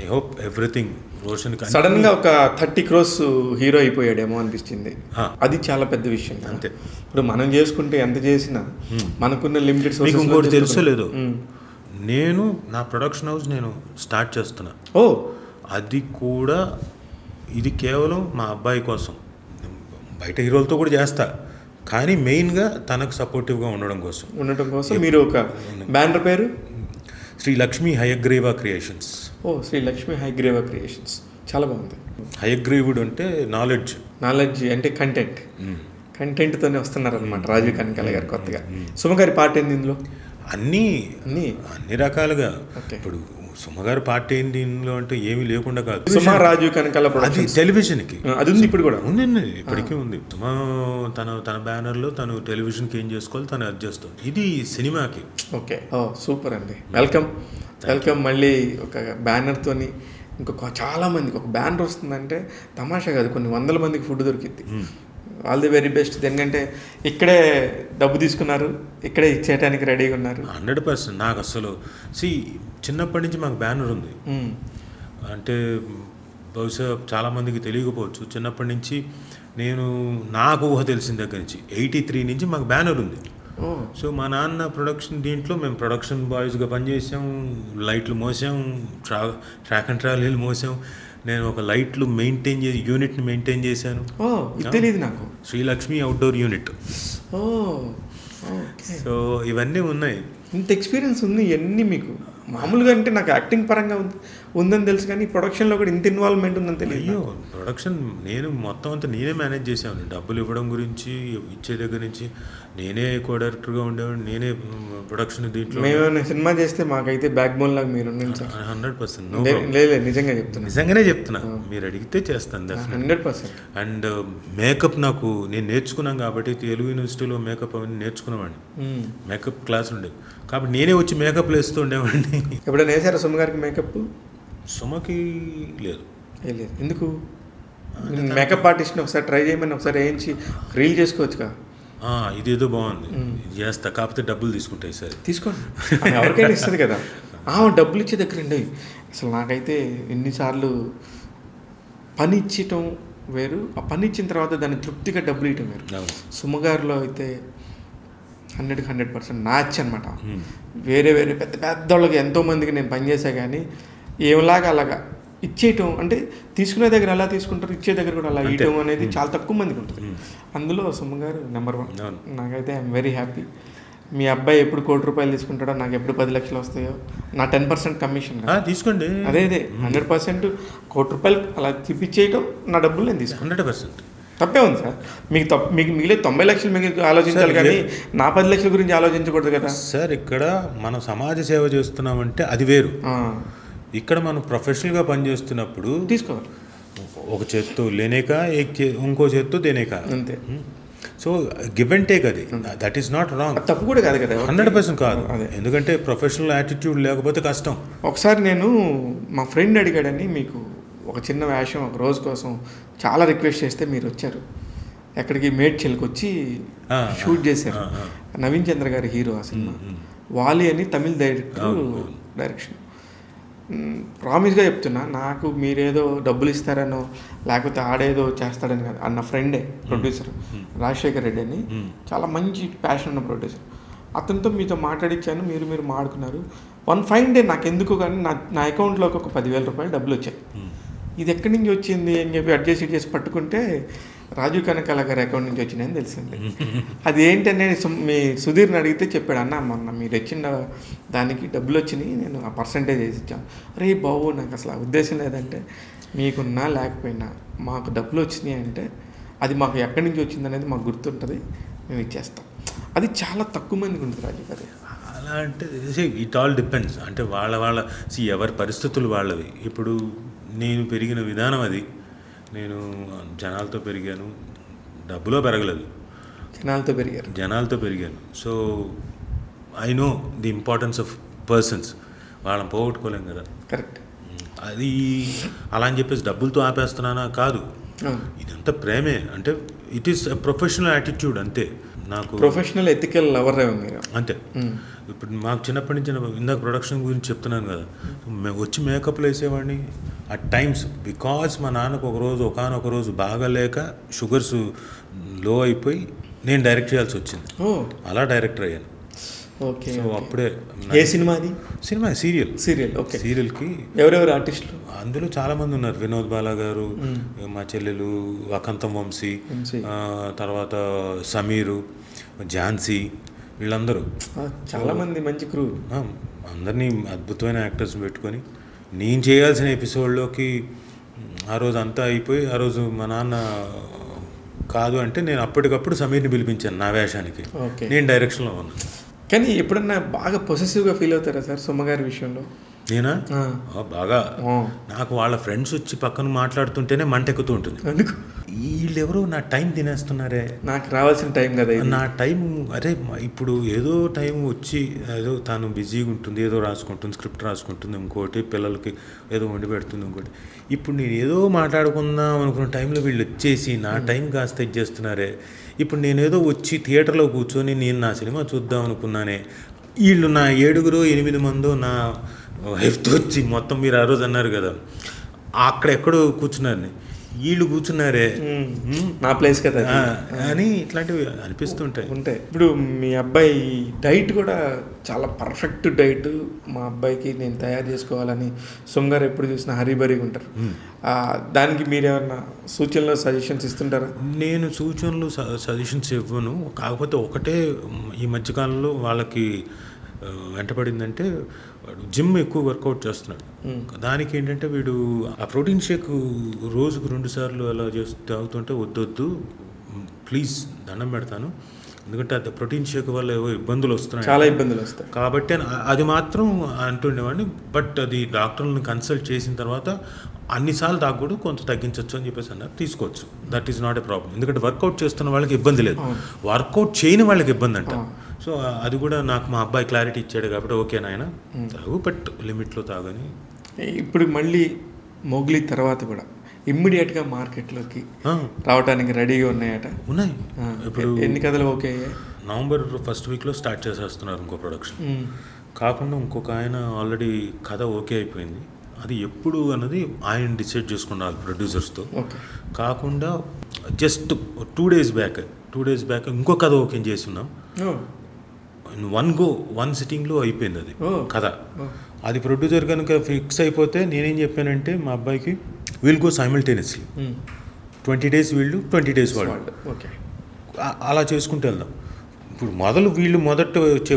I hope everything. Roshan sudden గా ఒక 30 crores హీరో అయిపోయాడేమో అనిపించింది. అది చాలా పెద్ద విషయం. అంతే. ఇప్పుడు మనం చేసుకుంటే ఎంత చేసినా మనకున్న లిమిటెడ్ సోర్సెస్. మీకు ఇంకోటి తెలుసో లేదో, నేను నా ప్రొడక్షన్ హౌస్ నేను స్టార్ట్ చేస్తున్నా. అది కూడా ఇది కేవలం మా అబ్బాయి కోసం. బయట హీరోలతో కూడా చేస్తా, కానీ మెయిన్గా తనకు సపోర్టివ్గా ఉండడం కోసం. మీరు ఒక బ్యానర్ పేరు శ్రీ లక్ష్మీ హయగ్రీవ క్రియేషన్స్. శ్రీ లక్ష్మీ హయగ్రీవ క్రియేషన్స్ చాలా బాగుంది. హయగ్రీవుడు అంటే నాలెడ్జ్ అంటే కంటెంట్తోనే వస్తున్నారు అనమాట రాజీవ్ కనకాల గారు కొత్తగా. సుమగారి పార్ట్ ఏంది ఇందులో? అన్నీ రకాలుగా. ఇప్పుడు సుమగారి పార్ట్ ఏంటి ఇందులో అంటే ఏమీ లేకుండా కాదు. సుమా రాజీవ్ కనకాల అది టెలివిజన్కి అది ఉంది, ఇప్పుడు కూడా ఉంది, ఇప్పటికీ ఉంది. సుమా తన బ్యానర్లో తను టెలివిజన్కి ఏం చేసుకోవాలి తను అది చేస్తుంది. ఇది సినిమాకి. ఓకే. సూపర్ అండి. వెల్కమ్. మళ్ళీ ఒక బ్యానర్తోని ఇంకొక చాలా మందికి ఒక బ్యానర్ వస్తుందంటే తమాషా కాదు, కొన్ని 100 మందికి ఫుడ్ దొరికింది. All the very best. ఎందుకంటే ఇక్కడే డబ్బు తీసుకున్నారు, ఇక్కడే ఇచ్చేయడానికి రెడీగా ఉన్నారు. 100%. నాకు అసలు చిన్నప్పటి నుంచి మాకు బ్యానర్ ఉంది. అంటే బహుశా చాలామందికి తెలియకపోవచ్చు, చిన్నప్పటి నుంచి నాకు ఊహ తెలిసిన దగ్గర నుంచి 83 నుంచి మాకు బ్యానర్ ఉంది. సో మా నాన్న ప్రొడక్షన్ దీంట్లో మేము ప్రొడక్షన్ బాయ్స్గా పనిచేసాం, లైట్లు మోసాం, ట్రాక్ అండ్ ట్రాలీలు మోసాం. నేను ఒక లైట్లు యూనిట్ని మెయింటైన్ చేశాను. తెలియదు నాకు. Srilakshmi outdoor unit. సో ఇవన్నీ ఉన్నాయి. ఇంత ఎక్స్పీరియన్స్ ఉంది ఇవన్నీ మీకు. మామూలుగా అంటే నాకు యాక్టింగ్ పరంగా ఉందని తెలుసు, కానీ ప్రొడక్షన్లో కూడా ఇంత ఇన్వాల్వ్మెంట్ ఉందని తెలియదు. ప్రొడక్షన్ నేను మొత్తం అంతా నేనే మేనేజ్ చేసాను. డబ్బులు ఇవ్వడం గురించి, ఇచ్చే దగ్గర నుంచి నేనే కో డైరెక్టర్గా ఉండేవాడిని, నేనే ప్రొడక్షన్ దీంట్లో. మేము సినిమా చేస్తే మాకైతే బ్యాక్ బోన్ లాగా మీరు 100%. లేదు, నిజంగానే చెప్తున్నా. మీరు అడిగితే చేస్తాను 100%. అండ్ మేకప్ నేను నేర్చుకున్నాను కాబట్టి తెలుగు యూనివర్సిటీలో మేకప్ అవన్నీ నేర్చుకునేవాడిని. మేకప్ క్లాస్ ఉండేది కాబట్టి నేనే వచ్చి మేకప్లు వేస్తూ ఉండేవాడిని. ఎప్పుడైనా వేసారా సుమ గారికి మేకప్? సుమకి లేదు. ఎందుకు? మేకప్ ఆర్టిస్ట్ని ఒకసారి ట్రై చేయమని, ఒకసారి వేయించి రీల్ చేసుకోవచ్చుగా. ఇదేదో బాగుంది, చేస్తా, కాకపోతే డబ్బులు తీసుకుంటాయి. సరే తీసుకోండి, ఎవరికైనా ఇస్తుంది కదా. డబ్బులు ఇచ్చే దగ్గర అండి. అసలు నాకైతే ఎన్నిసార్లు పని ఇచ్చటం వేరు, ఆ పని ఇచ్చిన తర్వాత దాన్ని తృప్తిగా డబ్బులు ఇవ్వటం వేరు. సుమగారిలో అయితే 100% మ్యాచ్ అనమాట. వేరే పెద్ద పెద్దోళ్ళకి ఎంతోమందికి నేను పనిచేసా, కానీ ఏలాగా అలాగా ఇచ్చేయటం అంటే తీసుకునే దగ్గర ఎలా తీసుకుంటారు, ఇచ్చే దగ్గర కూడా అలా ఇవ్వటం అనేది చాలా తక్కువ మందికి ఉంటుంది. అందులో సుమగారు నెంబర్ 1. నాకైతే ఐఎమ్ వెరీ హ్యాపీ. మీ అబ్బాయి ఎప్పుడు 1 కోటి రూపాయలు తీసుకుంటాడో, నాకు ఎప్పుడు 10 లక్షలు వస్తాయో, నా 10% కమిషన్ తీసుకోండి. అదే 100% 1 కోటి రూపాయలు అలా తిప్పిచ్చేయటం, నా డబ్బులు నేను తీసుకుంటాను. 100%. తప్పే ఉంది సార్. మీకు మిగిలే 90 లక్షలు మీకు ఆలోచించాలి కానీ నా 10 లక్షల గురించి ఆలోచించకూడదు కదా సార్. ఇక్కడ మనం సమాజ సేవ చేస్తున్నామంటే అది వేరు. ఇక్కడ మనం ప్రొఫెషనల్గా పనిచేస్తున్నప్పుడు తీసుకోవాలి. ఒక చేత్తో లేనేక ఇంకో చేత్తో దేనేక అంతే. సో గివ్ అండ్ టేక్, అది దట్ ఈస్ నాట్ రాంగ్. తప్పు కూడా కాదు కదా, 100% కాదు. ఎందుకంటే ప్రొఫెషనల్ యాటిట్యూడ్ లేకపోతే కష్టం. ఒకసారి నేను మా ఫ్రెండ్ అడిగాడని మీకు ఒక చిన్న వేషం ఒక రోజు కోసం చాలా రిక్వెస్ట్ చేస్తే మీరు వచ్చారు. ఎక్కడికి మేడ్చల్కి వచ్చి షూట్ చేశారు. నవీన్ చంద్ర గారి హీరో ఆ సినిమా. వాలి అని తమిళ డైరెక్షన్. ప్రామిస్గా చెప్తున్నా, నాకు మీరేదో డబ్బులు ఇస్తారనో లేకపోతే ఆడేదో చేస్తాడని కాదు. అన్న ఫ్రెండే ప్రొడ్యూసర్ రాజశేఖర్ రెడ్డి అని, చాలా మంచి ప్యాషన్ ఉన్న ప్రొడ్యూసర్. అతనితో మీతో మాట్లాడించాను, మీరు మాడుకున్నారు. వన్ ఫైన్ డే నాకు ఎందుకు కానీ నా అకౌంట్లోకి ఒక 10,000 రూపాయలు డబ్బులు వచ్చాయి. ఇది ఎక్కడి నుంచి వచ్చింది అని చెప్పి అడ్జస్ట్ చేసి పట్టుకుంటే రాజీవ్ కనకాల గారి అకౌంట్ నుంచి వచ్చినాయని తెలిసింది. అది ఏంటనే మీ సుధీర్ని అడిగితే చెప్పాడు, అన్న మొన్న మీరు ఇచ్చిన దానికి డబ్బులు వచ్చినాయి, నేను ఆ పర్సంటేజ్ వేసి ఇచ్చాను. అరే బాబు, నాకు అసలు ఉద్దేశం లేదంటే మీకున్నా లేకపోయినా మాకు డబ్బులు వచ్చినాయి అంటే అది మాకు ఎక్కడి నుంచి వచ్చింది అనేది మాకు గుర్తుంటుంది, మేము ఇచ్చేస్తాం. అది చాలా తక్కువ మందికి ఉంటుంది రాజు గారు. అలా అంటే ఇట్ ఆల్ డిపెండ్స్. అంటే వాళ్ళ ఎవరి పరిస్థితులు వాళ్ళవి. ఇప్పుడు నేను పెరిగిన విధానం అది. నేను జనాలతో పెరిగాను, డబ్బులో పెరగలేదు, జనాలతో పెరిగాను. So I know the importance of persons. వాళ్ళని పోగొట్టుకోలేం కదా. కరెక్ట్. అది అలా అని చెప్పేసి డబ్బులతో ఆపేస్తున్నానా కాదు, ఇదంతా ప్రేమే. అంటే ఇట్ ఈస్ ప్రొఫెషనల్ యాటిట్యూడ్ అంతే. నాకు ప్రొఫెషనల్ ఎథికల్ లవర్ మీరు అంతే. ఇప్పుడు మాకు చిన్నప్పటి నుంచి ఇందాక ప్రొడక్షన్ గురించి చెప్తున్నాను కదా, వచ్చి మేకప్లు వేసేవాడిని అట్ టైమ్స్. బికాజ్ మా నాన్నకు ఒకనొక రోజు బాగాలేక షుగర్స్ లో అయిపోయి నేను డైరెక్ట్ చేయాల్సి వచ్చింది. అలా డైరెక్టర్ అయ్యాను. ఓకే. సో అప్పుడే. ఏ సినిమా అది? Cinema serial. ఓకే. సీరియల్కి ఎవరెవరు ఆర్టిస్టులు? అందులో చాలామంది ఉన్నారు. వినోద్ బాలా గారు, మా చెల్లెలు వకంతం వంశీ, తర్వాత సమీరు, ఝాన్సీ, వీళ్ళందరూ చాలామంది మంచి క్రూ. అందరినీ అద్భుతమైన యాక్టర్స్ పెట్టుకొని నేను చేయాల్సిన ఎపిసోడ్లోకి ఆ రోజు అంతా అయిపోయి, ఆ రోజు మా నాన్న కాదు అంటే నేను అప్పటికప్పుడు సమీర్ని పిలిపించాను నా వేషానికి. నేను డైరెక్షన్లో ఉన్నాను. కానీ ఎప్పుడన్నా బాగా పొసెసివ్గా ఫీల్ అవుతారా సార్ సుమ్మగారి విషయంలో? నేనా? బాగా. నాకు వాళ్ళ ఫ్రెండ్స్ వచ్చి పక్కన మాట్లాడుతుంటేనే మంటెక్కుతూ ఉంటుంది. అందుకు వీళ్ళెవరో నా టైం తినేస్తున్నారే, నాకు రావాల్సిన టైం కదా నా టైం. అరే ఇప్పుడు ఏదో టైం వచ్చి ఏదో తాను బిజీగా ఉంటుంది, ఏదో రాసుకుంటుంది, స్క్రిప్ట్ రాసుకుంటుంది, ఇంకోటి పిల్లలకి ఏదో వండి పెడుతుంది, ఇంకోటి. ఇప్పుడు నేను ఏదో మాట్లాడుకుందాం అనుకున్న టైంలో వీళ్ళు వచ్చేసి నా టైం కాస్త ఇచ్చేస్తున్నారే. ఇప్పుడు నేనేదో వచ్చి థియేటర్లో కూర్చొని నేను నా సినిమా చూద్దాం అనుకున్నానే, వీళ్ళు నా 7-8 మందో నా హెఫ్త్ వచ్చి మొత్తం మీరు ఆ రోజు అన్నారు కదా అక్కడెక్కడో కూర్చున్నారని, వీళ్ళు కూర్చున్నారే నా ప్లేస్ కదా అని ఇట్లాంటివి అనిపిస్తుంటాయి. ఇప్పుడు మీ అబ్బాయి డైట్ కూడా చాలా పర్ఫెక్ట్ డైట్ మా అబ్బాయికి నేను తయారు చేసుకోవాలని సొంగారు ఎప్పుడు చూసినా హరిబరిగా ఉంటారు. దానికి మీరేమన్నా సూచనలు సజెషన్స్ ఇస్తుంటారా? నేను సూచనలు సజెషన్స్ ఇవ్వను. కాకపోతే ఒకటే ఈ మధ్యకాలంలో వాళ్ళకి వెంటపడిందంటే వాడు జిమ్ ఎక్కువ వర్కౌట్ చేస్తున్నాడు. దానికి ఏంటంటే వీడు ఆ ప్రోటీన్ షేక్ రోజుకు 2 సార్లు అలా తాగుతుంటే వద్దొద్దు ప్లీజ్ దండం పెడతాను, ఎందుకంటే అది ప్రోటీన్ షేక్ వల్ల ఏవో ఇబ్బందులు వస్తున్నాయి, చాలా ఇబ్బందులు వస్తాయి కాబట్టి అది మాత్రం అంటుండేవాడిని. బట్ అది డాక్టర్లను కన్సల్ట్ చేసిన తర్వాత అన్నిసార్లు తాగకూడదు, కొంత తగ్గించవచ్చు అని చెప్పేసి అన్నారు. తీసుకోవచ్చు, that is not a problem. ఎందుకంటే వర్కౌట్ చేస్తున్న వాళ్ళకి ఇబ్బంది లేదు, వర్కౌట్ చేయని వాళ్ళకి ఇబ్బంది అంట. సో అది కూడా నాకు మా అబ్బాయి క్లారిటీ ఇచ్చాడు కాబట్టి ఓకే నాయన తాగు, బట్ లిమిట్లో తాగని. ఇప్పుడు మళ్ళీ మొగ్లీ తర్వాత కూడా ఇమ్మీడియట్గా మార్కెట్లోకి రావడానికి రెడీగా ఉన్నాయట? ఉన్నాయి. ఇప్పుడు ఎన్ని కథలు ఓకే అయ్యాయి? నవంబర్ ఫస్ట్ వీక్లో స్టార్ట్ చేసేస్తున్నారు ఇంకో ప్రొడక్షన్. కాకుండా ఇంకొక ఆయన ఆల్రెడీ కథ ఓకే అయిపోయింది. అది ఎప్పుడు అన్నది ఆయన డిసైడ్ చేసుకున్నారు ప్రొడ్యూసర్స్తో. కాకుండా జస్ట్ 2 days బ్యాక్ ఇంకో కథ ఓకే చేస్తున్నాం. వన్ సిట్టింగ్లో అయిపోయింది అది కథ. అది ప్రొడ్యూసర్ కనుక ఫిక్స్ అయిపోతే నేనేం చెప్పానంటే మా అబ్బాయికి విల్ గో సైమల్టేనియస్లీ 20 days వీళ్ళు 20 days వాళ్ళు, అలా చేసుకుంటూ వెళ్దాం. ఇప్పుడు వీళ్ళు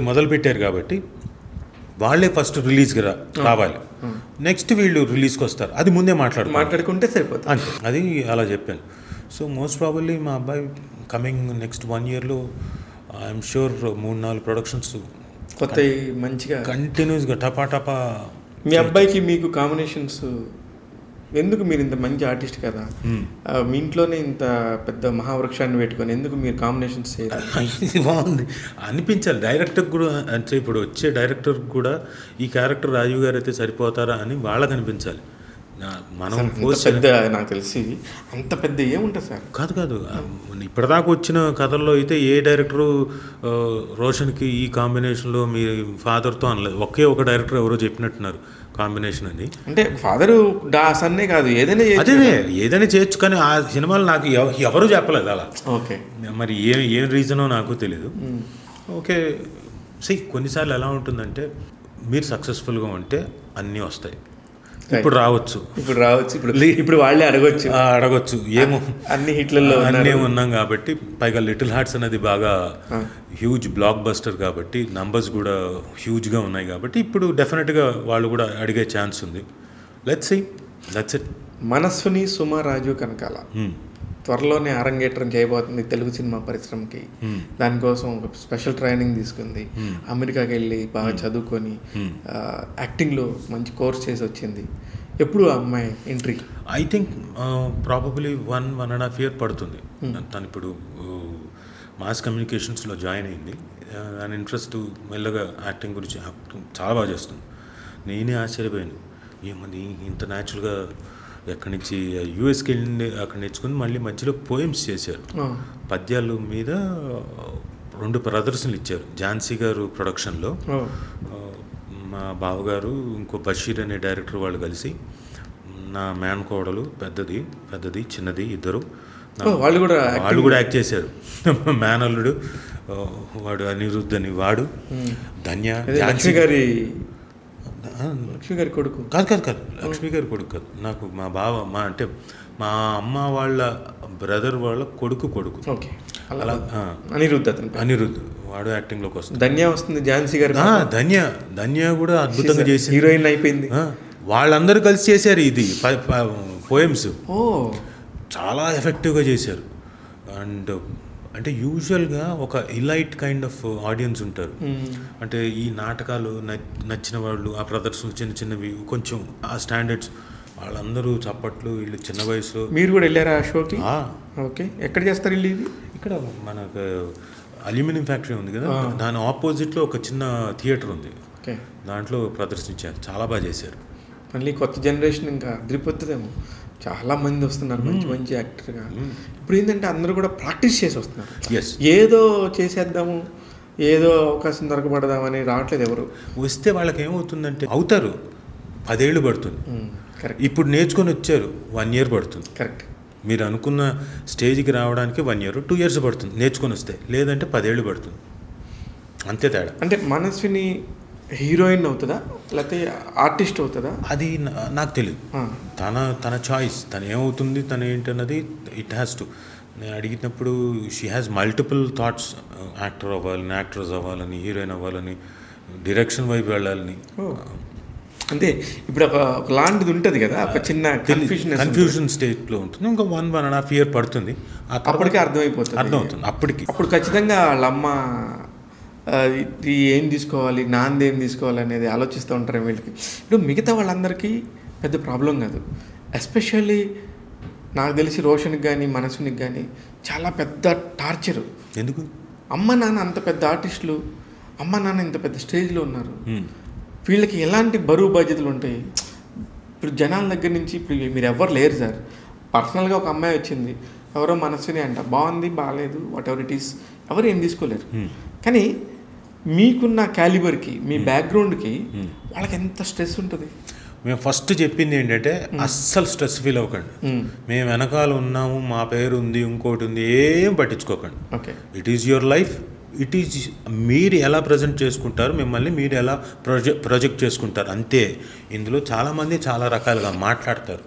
మొదలు పెట్టారు కాబట్టి వాళ్ళే ఫస్ట్ రిలీజ్కి రావాలి, నెక్స్ట్ వీళ్ళు రిలీజ్కి వస్తారు. అది ముందే మాట్లాడుకుంటే సరిపోతుంది అంతే. అది అలా చెప్పాను. సో మోస్ట్ ప్రాబబ్లీ మా అబ్బాయి కమింగ్ నెక్స్ట్ 1 yearలో ఐఎమ్ షూర్ 3-4 ప్రొడక్షన్స్ కొత్త మంచిగా కంటిన్యూస్గా టపా మీ అబ్బాయికి మీకు కాంబినేషన్స్ ఎందుకు? మీరు ఇంత మంచి ఆర్టిస్ట్ కదా, మీ ఇంట్లోనే ఇంత పెద్ద మహావృక్షాన్ని పెట్టుకొని ఎందుకు మీరు కాంబినేషన్స్ ఇది బాగుంది అనిపించాలి డైరెక్టర్కి కూడా. అంటే ఇప్పుడు వచ్చే డైరెక్టర్కి కూడా ఈ క్యారెక్టర్ రాజీవ్ గారు అయితే సరిపోతారా అని వాళ్ళకి అనిపించాలి. మనం పెద్ద నాకు తెలిసి అంత పెద్ద ఏముంటుంది సార్? కాదు ఇప్పటిదాకా వచ్చిన కథల్లో అయితే ఏ డైరెక్టరు రోషన్కి ఈ కాంబినేషన్లో మీ ఫాదర్తో అనలేదు. ఒకే ఒక డైరెక్టర్ ఎవరో చెప్పినట్టున్నారు కాంబినేషన్ అని. అంటే ఫాదరు సన్నే కాదు ఏదైనా చేయొచ్చు, కానీ ఆ సినిమాలు నాకు ఎవరు చెప్పలేదు అలా. ఓకే, మరి ఏం రీజనో నాకు తెలీదు. ఓకే కొన్నిసార్లు ఎలా ఉంటుందంటే మీరు సక్సెస్ఫుల్గా ఉంటే అన్నీ వస్తాయి. ఇప్పుడు రావచ్చు ఇప్పుడు వాళ్ళే అడగొచ్చు ఏమో అన్ని హిట్లలో అన్నీ ఉన్నాం కాబట్టి. పైగా లిటిల్ హార్ట్స్ అనేది బాగా హ్యూజ్ బ్లాక్ బస్టర్ కాబట్టి నంబర్స్ కూడా హ్యూజ్గా ఉన్నాయి కాబట్టి ఇప్పుడు డెఫినెట్గా వాళ్ళు కూడా అడిగే ఛాన్స్ ఉంది. Let's see, that's it. Manaswini Suma Raju Kanakala త్వరలోనే అరంగేట్రం చేయబోతుంది తెలుగు సినిమా పరిశ్రమకి. దానికోసం ఒక స్పెషల్ ట్రైనింగ్ తీసుకుంది, అమెరికాకి వెళ్ళి బాగా చదువుకొని యాక్టింగ్లో మంచి కోర్స్ చేసి వచ్చింది. ఎప్పుడు ఆ అమ్మాయి entry? I think probably 1.5 year పడుతుంది. తను ఇప్పుడు మాస్ కమ్యూనికేషన్స్లో జాయిన్ అయింది. దాని ఇంట్రెస్ట్ మెల్లగా యాక్టింగ్ గురించి చాలా బాగా చేస్తుంది. నేనే ఆశ్చర్యపోయాను, ఏమంది ఇంత న్యాచురల్గా ఎక్కడి నుంచి యూఎస్కి వెళ్ళి అక్కడ నేర్చుకుని మళ్ళీ మధ్యలో పోయమ్స్ చేశారు. పద్యాల మీద 2 ప్రదర్శనలు ఇచ్చారు ఝాన్సీ గారు ప్రొడక్షన్లో. మా బావగారు ఇంకో బషీర్ అనే డైరెక్టర్ వాళ్ళు కలిసి, నా మేనకోడలు పెద్దది చిన్నది ఇద్దరు వాళ్ళు కూడా యాక్ట్ చేశారు. మేనల్లుడు వాడు అనిరుద్ధ్ అని వాడు, ధన్య లక్ష్మి గారి కొడుకు కాదు లక్ష్మి గారి కొడుకు కాదు, నాకు మా బావ అంటే మా అమ్మ వాళ్ళ బ్రదర్ వాళ్ళ కొడుకు. ఓకే, అలా అనిరుద్ధ్ వాడు యాక్టింగ్లోకి వస్తుంది. ధన్య వస్తుంది, ఝాన్సీ గారు ధన్య కూడా అద్భుతంగా చేసి హీరోయిన్ అయిపోయింది. వాళ్ళందరూ కలిసి చేశారు ఇది పోయమ్స్. చాలా ఎఫెక్టివ్గా చేశారు. అండ్ అంటే యూజువల్గా ఒక ఇలైట్ కైండ్ ఆఫ్ ఆడియన్స్ ఉంటారు. అంటే ఈ నాటకాలు నచ్చిన వాళ్ళు, ఆ ప్రదర్శనలు చిన్నవి కొంచెం ఆ స్టాండర్డ్స్, వాళ్ళందరూ చప్పట్లు. వీళ్ళు చిన్న వయసులో. మీరు కూడా వెళ్ళారా ఆ షోకి? ఓకే, ఎక్కడ చేస్తారు వెళ్ళి? ఇక్కడ మనకు అల్యూమినియం ఫ్యాక్టరీ ఉంది కదా, దాని ఆపోజిట్లో ఒక చిన్న థియేటర్ ఉంది. దాంట్లో ప్రదర్శించారు, చాలా బాగా చేశారు. మళ్ళీ కొత్త జనరేషన్ ఇంకా అదిరిపోతుందేమో, చాలా మంది వస్తున్నారు మంచి యాక్టర్గా. ఇప్పుడు ఏంటంటే అందరూ కూడా ప్రాక్టీస్ చేసి వస్తున్నారు. ఏదో చేసేద్దాము, ఏదో అవకాశం దొరకబడదామని రావట్లేదు ఎవరు. వస్తే వాళ్ళకి ఏమవుతుందంటే అవుతారు, 10 ఏళ్ళు పడుతుంది. కరెక్ట్. ఇప్పుడు నేర్చుకొని వచ్చారు, 1 year పడుతుంది. కరెక్ట్. మీరు అనుకున్న స్టేజ్కి రావడానికి 1 year 2 years పడుతుంది నేర్చుకొని వస్తే, లేదంటే 10 ఏళ్ళు పడుతుంది. అంతే తేడా. అంటే మనస్విని హీరోయిన్ అవుతుందా లేకపోతే ఆర్టిస్ట్ అవుతుందా? అది నాకు తెలియదు. తన చాయిస్, తను ఏమవుతుంది, తను ఏంటన్నది ఇట్ హ్యాస్ టు. నేను అడిగినప్పుడు she has multiple thoughts, actor అవ్వాలని, యాక్ట్రెస్ అవ్వాలని, హీరోయిన్ అవ్వాలని, డైరెక్షన్ వైపు వెళ్ళాలని. అంటే ఇప్పుడు ఒక లాంటిది ఉంటుంది కదా, ఒక చిన్న కన్ఫ్యూజన్ స్టేజ్లో ఉంటుంది. ఇంకా 1.5 year పడుతుంది. అప్పటికే అర్థమవుతుంది. అప్పుడు ఖచ్చితంగా వాళ్ళ అమ్మ ఏం తీసుకోవాలి, నాంది ఏం తీసుకోవాలి అనేది ఆలోచిస్తూ ఉంటారు వీళ్ళకి. ఇప్పుడు మిగతా వాళ్ళందరికీ పెద్ద ప్రాబ్లం కాదు, ఎస్పెషల్లీ నాకు తెలిసి రోషన్కి కానీ మనస్వినికి కానీ చాలా పెద్ద టార్చరు. ఎందుకు? అమ్మ నాన్న అంత పెద్ద ఆర్టిస్టులు, అమ్మ నాన్న ఇంత పెద్ద స్టేజ్లో ఉన్నారు, వీళ్ళకి ఎలాంటి బరువు బాధ్యతలు ఉంటాయి? ఇప్పుడు జనాల దగ్గర నుంచి ఇప్పుడు మీరు ఎవరు లేరు సార్. పర్సనల్గా ఒక అమ్మాయి వచ్చింది, ఎవరో మనస్విని అంట, బాగుంది బాగాలేదు వాట్ ఎవర్ ఇట్ ఈస్, ఎవరు ఏం తీసుకోలేరు. కానీ మీకున్న క్యాలిబర్కి, మీ బ్యాక్గ్రౌండ్కి వాళ్ళకి ఎంత స్ట్రెస్ ఉంటుంది? మేము ఫస్ట్ చెప్పింది ఏంటంటే అస్సలు స్ట్రెస్ ఫీల్ అవ్వకండి. మేము వెనకాల ఉన్నాము, మా పేరు ఉంది, ఇంకోటి ఉంది, ఏం పట్టించుకోకండి. Okay, it is your life, it is మీరు ఎలా ప్రజెంట్ చేసుకుంటారు, మిమ్మల్ని మీరు ఎలా ప్రొజెక్ట్ చేసుకుంటారు అంతే. ఇందులో చాలామంది చాలా రకాలుగా మాట్లాడతారు,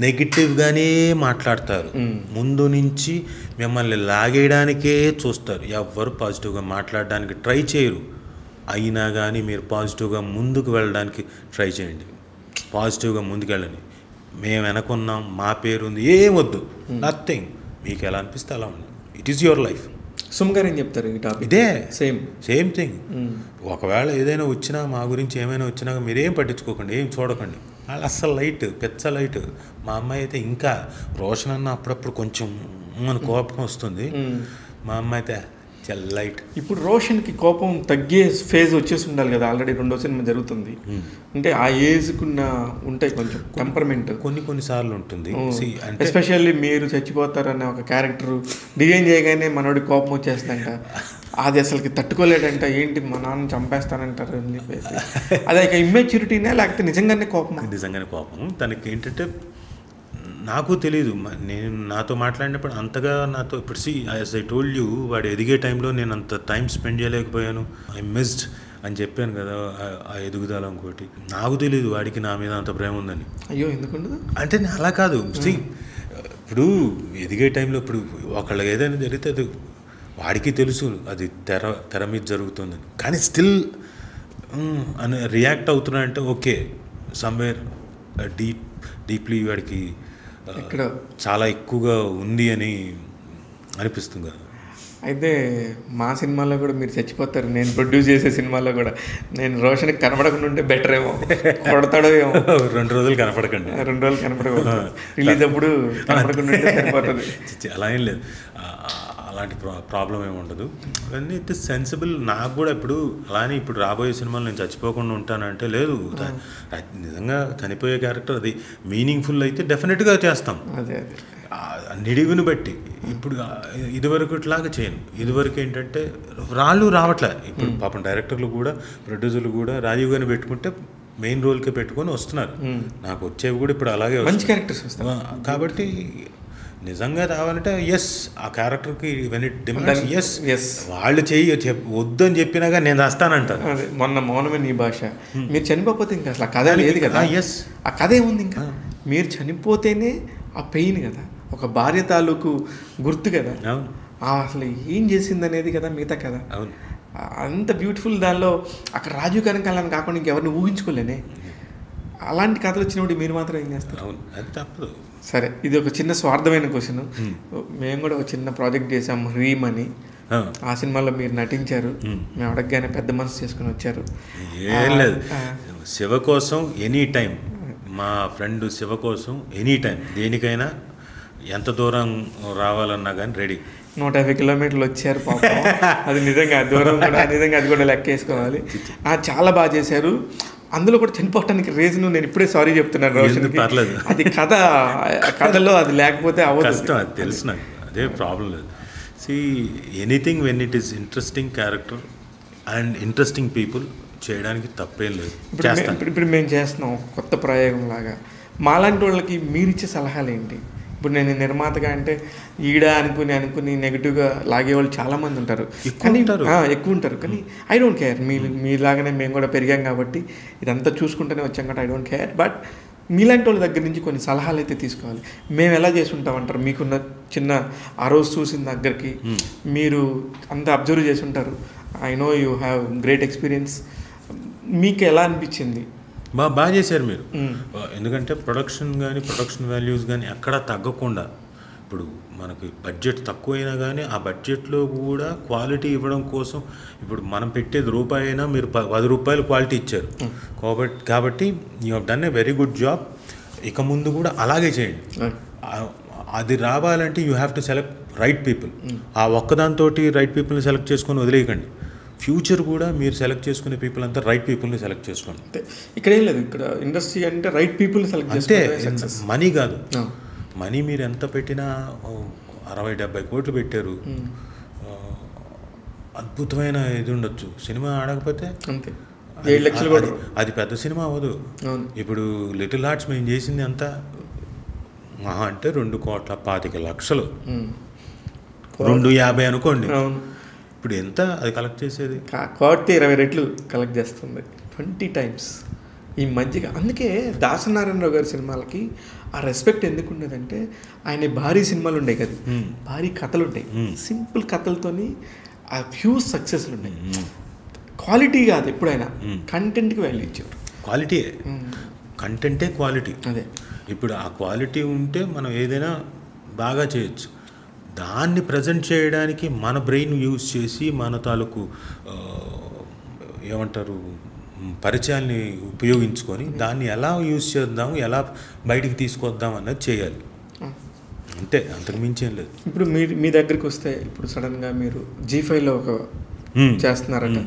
నెగిటివ్గానే మాట్లాడతారు, ముందు నుంచి మిమ్మల్ని లాగేయడానికే చూస్తారు, ఎవ్వరు పాజిటివ్గా మాట్లాడడానికి ట్రై చేయరు. అయినా కానీ మీరు పాజిటివ్గా ముందుకు వెళ్ళడానికి ట్రై చేయండి, పాజిటివ్గా ముందుకు వెళ్ళండి. మేము వెనకున్నాం, మా పేరు ఉంది, ఏమొద్దు, నథింగ్. మీకు ఎలా అనిపిస్తే అలా ఉండండి. It is your life. Suma గారు ఏం చెప్తారు ఈ టాపిక్? ఇదే సేమ్ థింగ్. ఒకవేళ ఏదైనా వచ్చినా, మా గురించి ఏమైనా వచ్చినా మీరేం పట్టించుకోకండి, ఏం చూడకండి. వాళ్ళు అస్సలు లైట్, పెద్ద లైట్. మా అమ్మాయి అయితే ఇంకా రోషన్ అన్న అప్పుడప్పుడు కొంచెం మన కోపం వస్తుంది. మా అమ్మాయి అయితే చాలా లైట్. ఇప్పుడు రోషన్కి కోపం తగ్గే ఫేజ్ వచ్చేసి ఉండాలి కదా, ఆల్రెడీ 2వ సినిమా జరుగుతుంది అంటే ఆ ఏజ్కున్న ఉంటాయి కొంచెం టెంపర్మెంట్ కొన్నిసార్లు ఉంటుంది. ఎస్పెషల్లీ మీరు చచ్చిపోతారనే ఒక క్యారెక్టర్ డిజైన్ చేయగానే మనోడి కోపం వచ్చేస్తుందంట, అది అసలుకి తట్టుకోలేడంట, ఏంటి మా నాన్న చంపేస్తానంటారు అని చెప్పేసి. అది ఇక ఇమ్మెచ్యూరిటీనే లేకపోతే నిజంగానే కోపం? తనకి ఏంటంటే నాకు తెలీదు, నేను నాతో మాట్లాడినప్పుడు అంతగా నాతో ఇప్పుడు యాజ్ ఐ టోల్డ్ యూ, వాడు ఎదిగే టైంలో నేను అంత టైం స్పెండ్ చేయలేకపోయాను. ఐ మిస్డ్ అని చెప్పాను కదా, ఆ ఎదుగుదల. ఇంకోటి నాకు తెలీదు వాడికి నా మీద అంత ప్రేమ ఉందని. అయ్యో ఎందుకుండదు అంటే అలా కాదు. ఇప్పుడు ఎదిగే టైంలో ఇప్పుడు ఒకళ్ళకి ఏదైనా జరిగితే అది వాడికి తెలుసు అది తెర మీద జరుగుతుందని, కానీ స్టిల్ అని రియాక్ట్ అవుతున్నాడంటే ఓకే, సమ్వేర్ డీప్లీ వాడికి ఇక్కడ చాలా ఎక్కువగా ఉంది అని అనిపిస్తుంది కదా. అయితే మా సినిమాలో కూడా మీరు చచ్చిపోతారు, నేను ప్రొడ్యూస్ చేసే సినిమాలో కూడా నేను రోషన్కి కనపడకుండా ఉంటే బెటర్ ఏమో, కొడతాడో ఏమో. 2 రోజులు కనపడకండి, 2 రోజులు కనపడకూడదు, రిలీజ్ అప్పుడు కనపడకుండా ఉంటే సరిపోతుంది. అలా ఏం లేదు, అలాంటి ప్రాబ్లం ఏమి ఉండదు. అవన్నీ ఇట్ ఇస్ సెన్సిబుల్. నాకు కూడా ఇప్పుడు అలానే ఇప్పుడు రాబోయే సినిమాలు నేను చచ్చిపోకుండా ఉంటానంటే లేదు, నిజంగా చనిపోయే క్యారెక్టర్ అది మీనింగ్ఫుల్ అయితే డెఫినెట్గా చేస్తాం. అదే నిడివిని బట్టి. ఇప్పుడు ఇదివరకు ఇట్లాగా చేయను. ఇదివరకు ఏంటంటే రాళ్ళు రావట్లే. ఇప్పుడు పాపం డైరెక్టర్లు కూడా, ప్రొడ్యూసర్లు కూడా రాజీవ్ గారిని పెట్టుకుంటే మెయిన్ రోల్కే పెట్టుకొని వస్తున్నారు. నాకు వచ్చేవి కూడా ఇప్పుడు అలాగే మంచి క్యారెక్టర్స్ వస్తాయి. కాబట్టి నిజంగా రావాలంటే ఎస్, ఆ క్యారెక్టర్కి వెన్ ఇట్ డిమాండ్స్ ఎస్, వాళ్ళు వద్దు అని చెప్పినాగా నేను వస్తానంటాను. మొన్న మౌనమే నీ భాష, మీరు చనిపోతే ఇంకా అసలు ఆ కథ లేదు కదా. ఎస్, ఆ కథ ఏముంది ఇంకా, మీరు చనిపోతేనే ఆ పెయిన్ కదా, ఒక భార్య తాలూకు గుర్తు కదా, అసలు ఏం చేసింది అనేది కదా మిగతా కదా. అంత బ్యూటిఫుల్. దానిలో అక్కడ రాజీవ్ కనకాలని కాకుండా ఇంకెవరిని ఊహించుకోలేనే. అలాంటి కథలు వచ్చినప్పుడు మీరు మాత్రం ఏం చేస్తారు? అవును, అది తప్పదు. సరే, ఇది ఒక చిన్న స్వార్థమైన క్వశ్చన్. మేము కూడా ఒక చిన్న ప్రాజెక్ట్ చేసాం, రీమ్ అని. ఆ సినిమాలో మీరు నటించారు. మేము అడగగానే పెద్ద మనసు చేసుకుని వచ్చారు. ఏం లేదు, శివ కోసం ఎనీ టైం, మా ఫ్రెండ్ శివ కోసం ఎనీ టైం, దేనికైనా ఎంత దూరం రావాలన్నా కానీ రెడీ. 150 కిలోమీటర్లు వచ్చారు పాపం. అది నిజంగా దూరం కూడా, నిజంగా అది కూడా లెక్కేసుకోవాలి. చాలా బాగా చేశారు. అందులో కూడా చనిపోవటానికి రీజన్ నేను ఇప్పుడే సారీ చెప్తున్నాను రోషన్కి. అది కథలో అది లేకపోతే అవ్వదు, అది తెలుసు నాకు, అదే ప్రాబ్లం లేదు. Anything when it is interesting character and interesting people చేయడానికి తప్పేం లేదు. ఇప్పుడు మేము చేస్తున్నాం కొత్త ప్రయోగం లాగా. మాలాంటి వాళ్ళకి మీరు ఇచ్చే సలహాలు ఏంటి? ఇప్పుడు నేను నిర్మాతగా అంటే ఈడ అనుకుని నెగిటివ్గా లాగేవాళ్ళు చాలామంది ఉంటారు, కానీ ఎక్కువ ఉంటారు. కానీ ఐ డోంట్ కేర్, మీలాగానే మేము కూడా పెరిగాం కాబట్టి ఇదంతా చూసుకుంటూనే వచ్చాం కాబట్టి ఐ డోంట్ కేర్. బట్ మీలాంటి వాళ్ళ దగ్గర నుంచి కొన్ని సలహాలు అయితే తీసుకోవాలి. మేము ఎలా చేసి ఉంటామంటారు? మీకున్న చిన్న ఆ రోజు చూసిన దగ్గరికి మీరు అంతా అబ్జర్వ్ చేసి ఉంటారు. I know you have great experience. మీకు ఎలా అనిపించింది? బాగా చేశారు మీరు. ఎందుకంటే ప్రొడక్షన్ వాల్యూస్ కానీ ఎక్కడా తగ్గకుండా, ఇప్పుడు మనకి బడ్జెట్ తక్కువైనా కానీ ఆ బడ్జెట్లో కూడా క్వాలిటీ ఇవ్వడం కోసం, ఇప్పుడు మనం పెట్టేది రూపాయి అయినా మీరు 10 రూపాయలు క్వాలిటీ ఇచ్చారు కాబట్టి you have done a very good job. ఇక ముందు కూడా అలాగే చేయండి. అది రావాలంటే you have to select right people. ఆ ఒక్కదాంతో రైట్ పీపుల్ని సెలెక్ట్ చేసుకొని వదిలేయకండి. ఫ్యూచర్ కూడా మీరు సెలెక్ట్ చేసుకునే పీపుల్ అంతా రైట్ పీపుల్ని సెలెక్ట్ చేసుకోండి. ఇక్కడ ఏం లేదు, ఇక్కడ ఇండస్ట్రీ అంటే రైట్ పీపుల్ని సెలెక్ట్ చేస్తే మనీ కాదు. మనీ మీరు ఎంత పెట్టినా 60-70 కోట్లు పెట్టారు, అద్భుతమైన ఇది ఉండొచ్చు. సినిమా ఆడకపోతే అంతే 7 లక్షలు కూడా అది పెద్ద సినిమా అవ్వదు. ఇప్పుడు లిటిల్ హార్ట్స్ మేము చేసింది అంత మహా అంటే 2,25,00,000, 250 అనుకోండి. ఇప్పుడు ఎంత అది కలెక్ట్ చేసేది? 20 రెట్లు కలెక్ట్ చేస్తుంది, 20 times ఈ మధ్యగా. అందుకే దాసనారాయణరావు గారి సినిమాలకి ఆ రెస్పెక్ట్ ఎందుకు ఉండదంటే, ఆయన భారీ సినిమాలు ఉండేవి కదా, భారీ కథలు ఉంటాయి, సింపుల్ కథలతోని ఆ ఫ్యూజ్ సక్సెస్లు ఉన్నాయి. క్వాలిటీ కాదు ఎప్పుడైనా, కంటెంట్కి వాల్యూ ఇచ్చారు. క్వాలిటీ, కంటెంటే క్వాలిటీ. అదే ఇప్పుడు ఆ క్వాలిటీ ఉంటే మనం ఏదైనా బాగా చేయొచ్చు. దాన్ని ప్రజెంట్ చేయడానికి మన బ్రెయిన్ యూజ్ చేసి మన తాలూకు ఏమంటారు పరిచయాల్ని ఉపయోగించుకొని దాన్ని ఎలా యూజ్ చేద్దాం, ఎలా బయటికి తీసుకొద్దాం అన్నది చేయాలి. అంతే, అంతకు మించి ఏం లేదు. ఇప్పుడు మీ దగ్గరికి వస్తే ఇప్పుడు సడన్గా మీరు G5లో ఒక చేస్తున్నారట,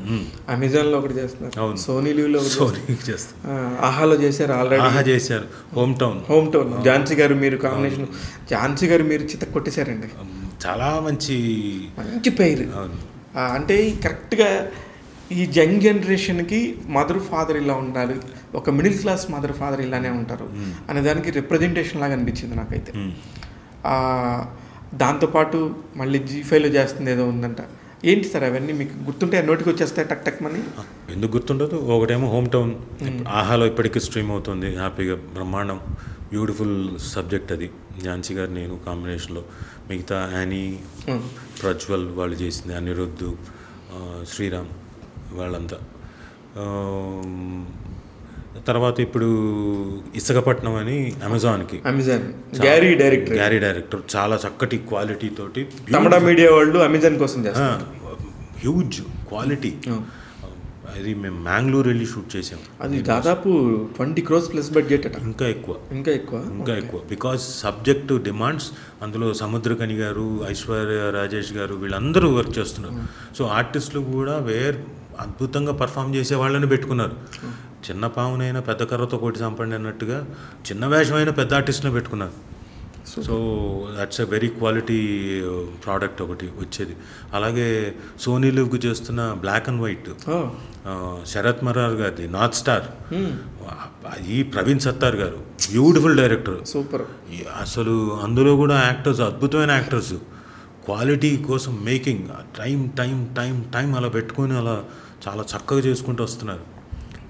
అమెజాన్లో ఒకటి చేస్తున్నారు, సోనీ లీవ్లో చేస్తారు, ఆహాలో చేశారు, ఆల్రెడీ ఆహా చేశారు, హోమ్ టౌన్ ఝాన్సీ గారు మీరు కాంబినేషన్, ఝాన్సీ గారు మీరు చిత్త కొట్టేశారండి. చాలా మంచి పేరు. అంటే కరెక్ట్గా ఈ యంగ్ జనరేషన్కి మదర్ ఫాదర్ ఇలా ఉండాలి, ఒక మిడిల్ క్లాస్ మదర్ ఫాదర్ ఇలానే ఉంటారు అనే దానికి రిప్రజెంటేషన్ లాగా అనిపించింది నాకైతే. దాంతోపాటు మళ్ళీ G5లో చేస్తుంది ఏదో ఉందంట. ఏంటి సార్ అవన్నీ మీకు గుర్తుంటే నోటికి వచ్చేస్తాయి టక్ టక్ మని? ఎందుకు గుర్తుండదు? ఒకటేమో హోమ్ టౌన్, ఆహాలో ఇప్పటికీ స్ట్రీమ్ అవుతుంది హ్యాపీగా, బ్రహ్మాండం, బ్యూటిఫుల్ సబ్జెక్ట్ అది. ఝాన్సీ గారు నేను కాంబినేషన్లో, మిగతా యానీ, ప్రజ్వల్ వాళ్ళు చేసింది, అనిరుద్ధ్, శ్రీరామ్ వాళ్ళంతా. తర్వాత ఇప్పుడు ఇసుకపట్నం అని అమెజాన్ గ్యారీ డైరెక్టర్ చాలా చక్కటి క్వాలిటీ తోటి, కన్నడ మీడియా వాళ్ళు అమెజాన్ కోసం చేస్తారు, హ్యూజ్ క్వాలిటీ. అది మేము మ్యాంగ్లూర్ వెళ్ళి షూట్ చేసాం. అది దాదాపు 20 crores ప్లస్ బడ్జెట్ అట. ఇంకా ఎక్కువ బికాజ్ సబ్జెక్ట్ డిమాండ్స్. అందులో సముద్రకని గారు, ఐశ్వర్య రాజేష్ గారు వీళ్ళందరూ వర్క్ చేస్తున్నారు. సో ఆర్టిస్టులు కూడా అద్భుతంగా పర్ఫామ్ చేసే వాళ్ళని పెట్టుకున్నారు. చిన్న పావునైనా పెద్ద కర్రతో కొట్టి చంపండి అన్నట్టుగా చిన్న వేషమైనా పెద్ద ఆర్టిస్ట్ని పెట్టుకున్నారు. So that's a very quality product ఒకటి వచ్చేది. అలాగే సోనీ లివ్కి చేస్తున్న black and white, Sharath Marar గారిది నార్త్ స్టార్, ఈ ప్రవీణ్ సత్తార్ గారు బ్యూటిఫుల్ డైరెక్టర్, సూపర్. అసలు అందులో కూడా యాక్టర్స్ అద్భుతమైన యాక్టర్స్, క్వాలిటీ కోసం మేకింగ్ టైం అలా పెట్టుకొని అలా చాలా చక్కగా చేసుకుంటూ వస్తున్నారు.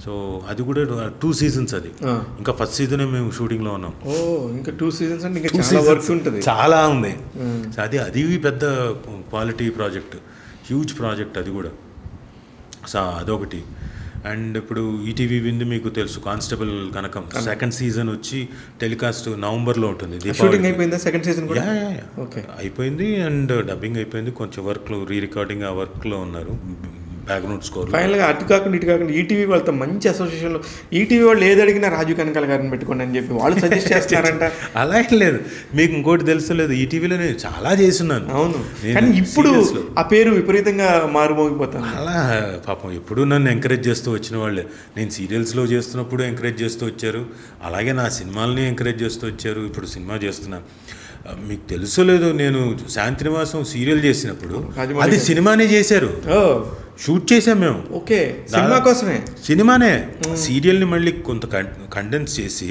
సో అది కూడా 2 seasons అది. ఇంకా ఫస్ట్ సీజనే మేము షూటింగ్లో ఉన్నాం. ఇంకా 2 seasons అంటే ఇంకా చాలా వర్క్ ఉంటుంది, చాలా ఉంది. అది పెద్ద క్వాలిటీ ప్రాజెక్ట్, హ్యూజ్ ప్రాజెక్ట్ అది కూడా. సో అదొకటి. అండ్ ఇప్పుడు ఈటీవీ విందు మీకు తెలుసు, కానిస్టేబుల్ కనకం సెకండ్ సీజన్ వచ్చి టెలికాస్ట్ నవంబర్లో ఉంటుంది. అయిపోయింది అండ్ డబ్బింగ్ అయిపోయింది, కొంచెం వర్క్లో రికార్డింగ్ ఆ వర్క్లో ఉన్నారు, బ్యాక్గ్రౌండ్ స్కోర్. ఫైనల్గా అటు కాకుండా ఇటు కాకుండా ఈటీవీ వాళ్ళతో మంచి అసోసియేషన్లో, ఈటీవీ వాళ్ళు ఏది అడిగినా రాజు కనకాల గారిని పెట్టుకోండి అని చెప్పి వాళ్ళు సజెస్ట్ చేస్తారంట. అలా ఏం లేదు, మీకు ఇంకోటి తెలుసలేదు, ఈటీవీలో నేను చాలా చేస్తున్నాను. అవును, కానీ ఇప్పుడు ఆ పేరు విపరీతంగా మారుమోగిపోతాను. అలా పాపం ఎప్పుడు నన్ను ఎంకరేజ్ చేస్తూ వచ్చిన వాళ్ళే. నేను సీరియల్స్లో చేస్తున్నప్పుడు ఎంకరేజ్ చేస్తూ వచ్చారు, అలాగే నా సినిమాలని ఎంకరేజ్ చేస్తూ వచ్చారు. ఇప్పుడు సినిమా చేస్తున్నాను. మీకు తెలుసో లేదో, నేను శాంతినివాసం సీరియల్ చేసినప్పుడు అది సినిమానే చేశారు, షూట్ చేసాం మేము. ఓకే, సినిమా కోసమే, సినిమానే. సీరియల్ని మళ్ళీ కొంత కండెన్స్ చేసి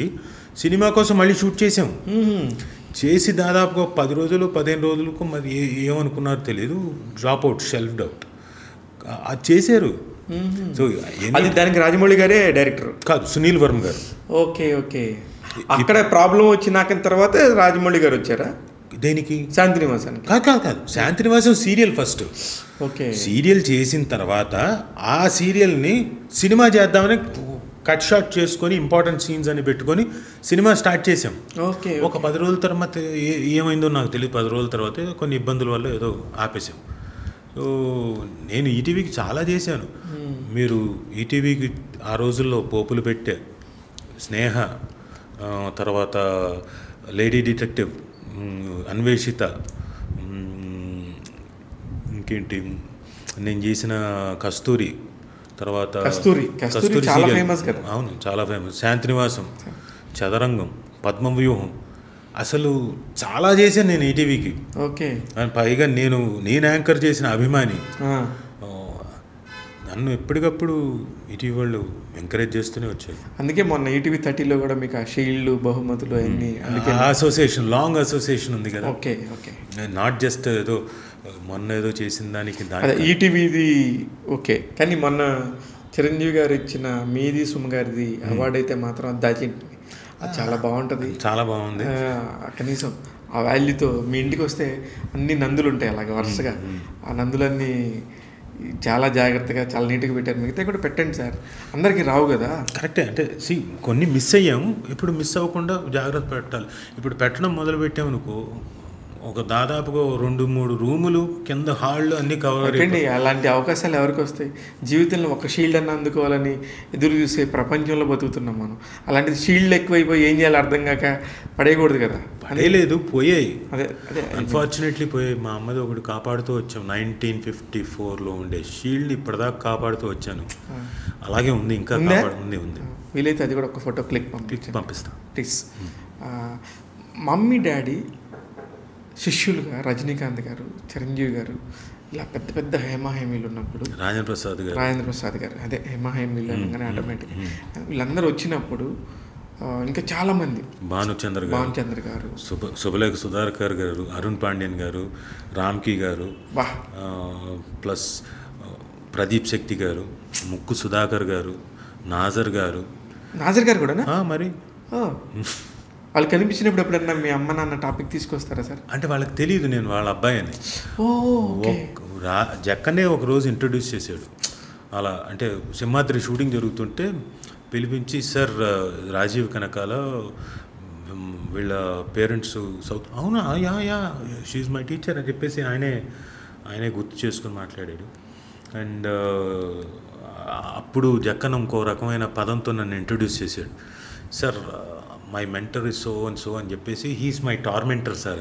సినిమా కోసం మళ్ళీ షూట్ చేసాం. చేసి దాదాపుగా 10 రోజులు 15 రోజులకు మరి ఏమనుకున్నారో తెలియదు, డ్రాప్ అవుట్, షెల్ఫ్డ్ అవుట్. అది చేశారు. సో అది దానికి రాజమౌళి గారే డైరెక్టర్ కాదు, సునీల్ వర్మ గారు. ఓకే, అక్కడ ప్రాబ్లం వచ్చినాక తర్వాత రాజమౌళి గారు వచ్చారా దేనికి? శాంతినివాసానికి? కాదు, Shanti Nivasam serial first. Okay, serial చేసిన తర్వాత ఆ సీరియల్ని సినిమా చేద్దామని కట్ షాట్ చేసుకొని ఇంపార్టెంట్ సీన్స్ అని పెట్టుకొని సినిమా స్టార్ట్ చేసాం. ఓకే, ఒక 10 రోజుల తర్వాత ఏమైందో నాకు తెలియదు, 10 రోజుల తర్వాత కొన్ని ఇబ్బందుల వల్ల ఏదో ఆపేసాం. సో నేను ఈటీవీకి చాలా చేశాను. మీరు ఈటీవీకి ఆ రోజుల్లో పోపులు పెట్టే స్నేహ, తర్వాత లేడీ డిటెక్టివ్, అన్వేషిత, ఇంకేంటి నేను చేసిన కస్తూరి, తర్వాత కస్తూరి చాలా ఫేమస్ కదా. అవును, చాలా ఫేమస్. శాంతినివాసం, చదరంగం, పద్మవ్యూహం, అసలు చాలా చేశాను నేను ఈటీవీకి. ఓకే, పైగా నేను యాంకర్ చేసిన అభిమాని. నన్ను ఎప్పటికప్పుడు ఈటీవీ వాళ్ళు ఎంకరేజ్ చేస్తూనే వచ్చారు. అందుకే మొన్న ఈటీవీ 30లో కూడా మీకు ఆ షీల్డ్లు, బహుమతులు అన్నీ అసోసియేషన్, లాంగ్ అసోసియేషన్ ఉంది కదా. ఓకే, నాట్ జస్ట్ ఏదో మొన్న ఏదో చేసిన దానికి ఈటీవీది. ఓకే, కానీ మొన్న చిరంజీవి గారు ఇచ్చిన మీది సుమ గారిది అవార్డు అయితే మాత్రం దాచింది, అది చాలా బాగుంటుంది, చాలా బాగుంది. కనీసం ఆ వాల్యూతో మీ ఇంటికి వస్తే అన్ని నందులు ఉంటాయి అలాగే వరుసగా, ఆ నందులన్నీ చాలా జాగ్రత్తగా చాలా నీట్గా పెట్టారు. మిగతా కూడా పెట్టండి సార్, అందరికీ రావు కదా. కరెక్టే, అంటే కొన్ని మిస్ అయ్యాము, ఇప్పుడు మిస్ అవ్వకుండా జాగ్రత్త పెట్టాలి. ఇప్పుడు పెట్టడం మొదలు పెట్టామనుకో ఒక దాదాపుగా 2-3 రూములు కింద హాళ్ళు అన్నీ కవర్ పెట్టండి. అలాంటి అవకాశాలు ఎవరికి వస్తాయి? జీవితంలో ఒక షీల్డ్ అన్న అందుకోవాలని ఎదురు చూసే ప్రపంచంలో బతుకుతున్నాం మనం. అలాంటిది షీల్డ్ ఎక్కువైపోయి ఏం చేయాలో అర్థం కాక పడేయకూడదు కదా. పడేయలేదు, పోయాయి. అదే అదే అన్ఫార్చునేట్లీ పోయాయి. మా అమ్మది ఒకటి కాపాడుతూ వచ్చాం. 1954లో ఉండే షీల్డ్ ఇప్పటిదాకా కాపాడుతూ వచ్చాను. అలాగే ఉంది, ఇంకా ఉంది. వీలైతే అది కూడా ఒక ఫోటో క్లిక్ పంపిస్తాను ప్లీజ్. మమ్మీ డాడీ శిష్యులుగా రజనీకాంత్ గారు, చిరంజీవి గారు, ఇలా పెద్ద పెద్ద హేమాహేమీలు ఉన్నప్పుడు రాజేంద్ర ప్రసాద్ గారు అదే హేమాహేమీలు అనగానే ఆటోమేటిక్ వీళ్ళందరూ వచ్చినప్పుడు ఇంకా చాలామంది, భానుచంద్ర గారు, శుభలేఖ సుధాకర్ గారు, అరుణ్ పాండ్యన్ గారు, రామ్కి గారు, ప్లస్ ప్రదీప్ శక్తి గారు, ముక్కు సుధాకర్ గారు, నాజర్ గారు కూడా మరి వాళ్ళు కనిపించినప్పుడు ఎప్పుడన్నా మీ అమ్మ నాన్న టాపిక్ తీసుకొస్తారా సార్? అంటే వాళ్ళకి తెలియదు నేను వాళ్ళ అబ్బాయి అని. జక్కనే ఒకరోజు ఇంట్రడ్యూస్ చేశాడు. అలా అంటే సింహాద్రి షూటింగ్ జరుగుతుంటే పిలిపించి, సార్ రాజీవ్ కనకాల వీళ్ళ పేరెంట్స్ సౌత్, అవునా, యా షీఈ్ మై టీచర్ అని చెప్పేసి ఆయనే గుర్తు చేసుకుని మాట్లాడాడు. అండ్ అప్పుడు జక్కన ఇంకో రకమైన పదంతో నన్ను ఇంట్రడ్యూస్ చేశాడు. Sir my mentor is so and so అని చెప్పేసి, హీఈస్ మై టార్మెంటర్ సార్.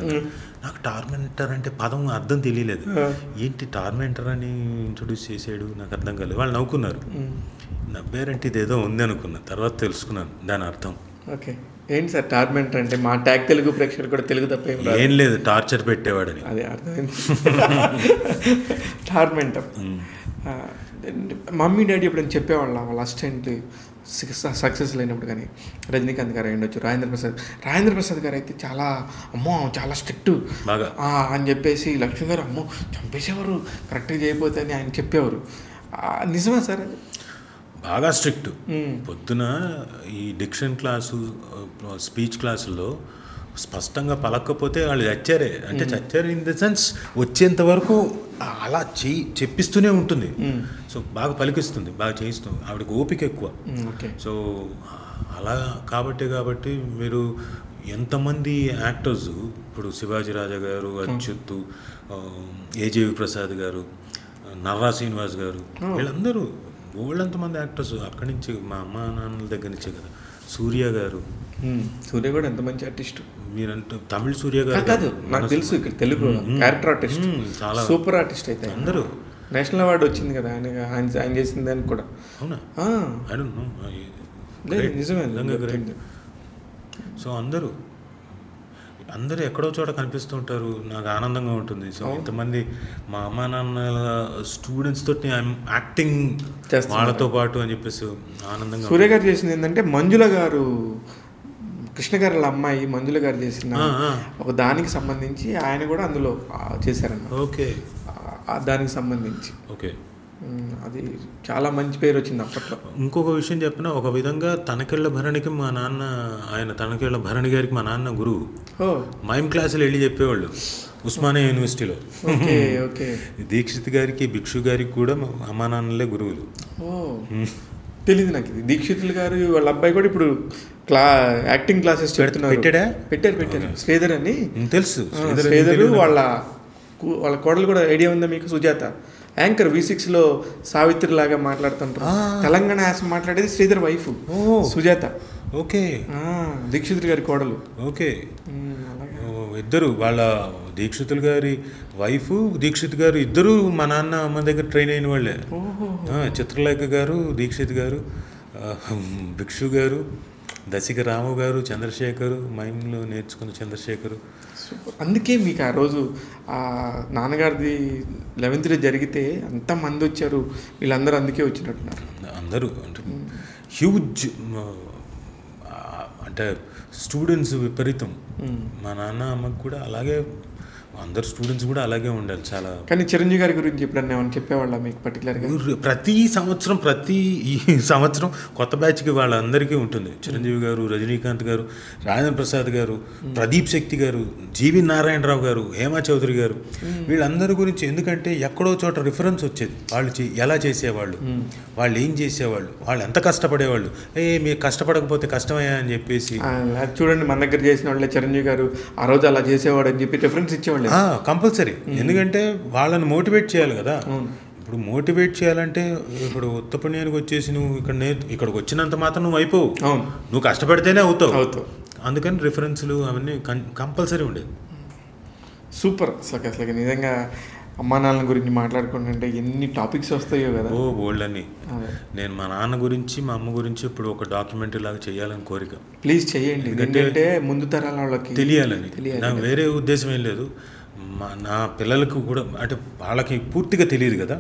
నాకు టార్మెంటర్ అంటే పదం అర్థం తెలియలేదు. ఏంటి టార్మెంటర్ అని ఇంట్రొడ్యూస్ చేసాడు, నాకు అర్థం కాలేదు. వాళ్ళు నవ్వుకున్నారు. నవ్వారంటే ఇదేదో ఉంది అనుకున్నా, తర్వాత తెలుసుకున్నాను దాని అర్థం. ఓకే, ఏంటి సార్ టార్మెంటర్ అంటే? మా ట్యాగ్ తెలుగు ప్రేక్షకులు కూడా తెలుగు తప్ప ఏం లేదు, టార్చర్ పెట్టేవాడని. అదే అర్థమైంది. టార్మెంటర్. మమ్మీ డాడీ ఎప్పుడైనా చెప్పేవాళ్ళ వాళ్ళ అసిస్టెంట్ సక్సెస్ లేనప్పుడు? కానీ రజనీకాంత్ గారు అయ్యుండొచ్చు, రాజేంద్ర ప్రసాద్ గారు అయితే చాలా స్ట్రిక్ట్ అని చెప్పేసి, లక్ష్మి గారు అమ్మో చంపేసేవారు కరెక్ట్గా చేయకపోతే అని ఆయన చెప్పేవారు. నిజమా సార్? బాగా స్ట్రిక్ట్. పొద్దున ఈ డిక్షన్ క్లాసు, స్పీచ్ క్లాసుల్లో స్పష్టంగా పలకపోతే వాళ్ళు చచ్చారు ఇన్ ద సెన్స్ వచ్చేంత వరకు అలా చెప్పిస్తూనే ఉంటుంది. సో బాగా పలికిస్తుంది, బాగా చేయిస్తుంది. ఆవిడకి ఓపిక ఎక్కువ. సో అలా కాబట్టి మీరు ఎంతమంది యాక్టర్స్, ఇప్పుడు శివాజీ రాజా గారు, అచ్యుత్, ఏజేవి ప్రసాద్ గారు, నర్రా శ్రీనివాస్ గారు, వీళ్ళందరూ వాళ్ళంతమంది యాక్టర్స్ అక్కడి నుంచి, మా అమ్మ నాన్నల దగ్గర నుంచే కదా. సూర్య గారు కూడా ఎంత మంచి ఆర్టిస్ట్. మీరంటే తమిళ సూర్య గారు కాదు, నాకు తెలుసు, ఇక్కడ తెలుగు క్యారెక్టర్ ఆర్టిస్ట్, చాలా సూపర్ ఆర్టిస్ట్. అయితే అందరూ నేషనల్ అవార్డు వచ్చింది కదా ఆయన చేసిన దానికి కూడా. అవునా? నిజమే. సో అందరూ ఎక్కడో చోట కనిపిస్తూ ఉంటారు, నాకు ఆనందంగా ఉంటుంది. సో ఇంతమంది మా అమ్మా నాన్నల స్టూడెంట్స్ తోటి యాక్టింగ్ వాళ్ళతో పాటు అని చెప్పేసి ఆనందంగా. సూర్య గారు చేసింది ఏంటంటే, మంజుల గారు, కృష్ణ గారి అమ్మాయి మంజుల గారు చేసిన ఒక దానికి సంబంధించి ఆయన కూడా అందులో చేశారన్న. ఓకే, దానికి సంబంధించి. ఓకే, అది చాలా మంచి పేరు వచ్చింది అప్పట్లో. ఇంకొక విషయం చెప్పిన, ఒక విధంగా తనకేళ్ల భరణికి మా నాన్న, ఆయన తనకేళ్ల భరణి గారికి మా నాన్న గురువు. మైమ్ క్లాసులు వెళ్ళి చెప్పేవాళ్ళు ఉస్మానియా యూనివర్సిటీలో. దీక్షిత్ గారికి, భిక్షు గారికి కూడా అమ్మా నాన్నలే గురువులు. తెలియదు నాకు ఇది. దీక్షితులు గారు వాళ్ళ అబ్బాయి కూడా ఇప్పుడు యాక్టింగ్ క్లాసెస్ పెడుతున్నారు. పెట్టారు. శ్రీధర్ అని తెలుసు. శ్రీధర్ వాళ్ళ కోడలు కూడా ఐడియా ఉందా మీకు? సుజాత యాంకర్ V6లో సావిత్రి లాగా మాట్లాడుతుంటారు. తెలంగాణ యాస మాట్లాడేది శ్రీధర్ వైఫ్ సుజాత. ఓకే, దీక్షితులు గారి కోడలు. ఓకే, ఇద్దరు వాళ్ళ దీక్షితులు గారి వైఫ్, దీక్షిత్ గారు ఇద్దరు మా నాన్న అమ్మ దగ్గర ట్రైన్ అయిన వాళ్ళే. చిత్రలేఖ గారు, దీక్షిత్ గారు, భిక్షు గారు, దశిక రాము గారు, చంద్రశేఖరు, మైమ్లో నేర్చుకున్న చంద్రశేఖరు. అందుకే మీకు ఆ రోజు నాన్నగారిది 11th డే జరిగితే అంతమంది వచ్చారు, వీళ్ళందరూ అందుకే వచ్చినట్టున్నారు. అందరూ అంటే హ్యూజ్, అంటే స్టూడెంట్స్ విపరీతం. మా నాన్న అమ్మకు కూడా అలాగే అందరు స్టూడెంట్స్ కూడా అలాగే ఉండాలి చాలా. కానీ చిరంజీవి గారి గురించి ఎప్పుడన్నా ఏమైనా చెప్పేవాళ్ళ మీకు పర్టికులర్గా? ప్రతి ఈ సంవత్సరం కొత్త బ్యాచ్కి వాళ్ళందరికీ ఉంటుంది. చిరంజీవి గారు, రజనీకాంత్ గారు, రాజేంద్ర ప్రసాద్ గారు, ప్రదీప్ శక్తి గారు, జీవి నారాయణరావు గారు, హేమా చౌదరి గారు, వీళ్ళందరి గురించి. ఎందుకంటే ఎక్కడో చోట రిఫరెన్స్ వచ్చేది. వాళ్ళు ఎలా చేసేవాళ్ళు, వాళ్ళు ఏం చేసేవాళ్ళు, వాళ్ళు ఎంత కష్టపడేవాళ్ళు. మీరు కష్టపడకపోతే కష్టమయ్యా అని చెప్పేసి చూడండి, మన దగ్గర చేసిన వాళ్ళే చిరంజీవి గారు ఆ రోజు అలా చేసేవాడు అని చెప్పి రిఫరెన్స్ ఇచ్చేవాళ్ళు. కంపల్సరీ. ఎందుకంటే వాళ్ళని మోటివేట్ చేయాలి కదా. ఇప్పుడు మోటివేట్ చేయాలంటే ఇప్పుడు ఉత్తపుణ్యానికి వచ్చేసి నువ్వు ఇక్కడికి వచ్చినంత మాత్రం నువ్వు అయిపోవు, నువ్వు కష్టపడితేనే అవుతావు. అందుకని రిఫరెన్స్లు అవన్నీ కంపల్సరీ ఉండేది. సూపర్. అసలు నిజంగా అమ్మా నాన్న గురించి మాట్లాడుకుంటుంటే ఎన్ని టాపిక్స్ వస్తాయో కదా. బోల్డ్ అని. నేను మా నాన్న గురించి మా అమ్మ గురించి ఇప్పుడు ఒక డాక్యుమెంటరీ లాగా చేయాలని కోరిక. ప్లీజ్ చేయండి, ఎందుకంటే ముందు తరాల వాళ్ళకి తెలియాలని. నాకు వేరే ఉద్దేశం ఏం లేదు. నా పిల్లలకు కూడా అంటే వాళ్ళకి పూర్తిగా తెలియదు కదా,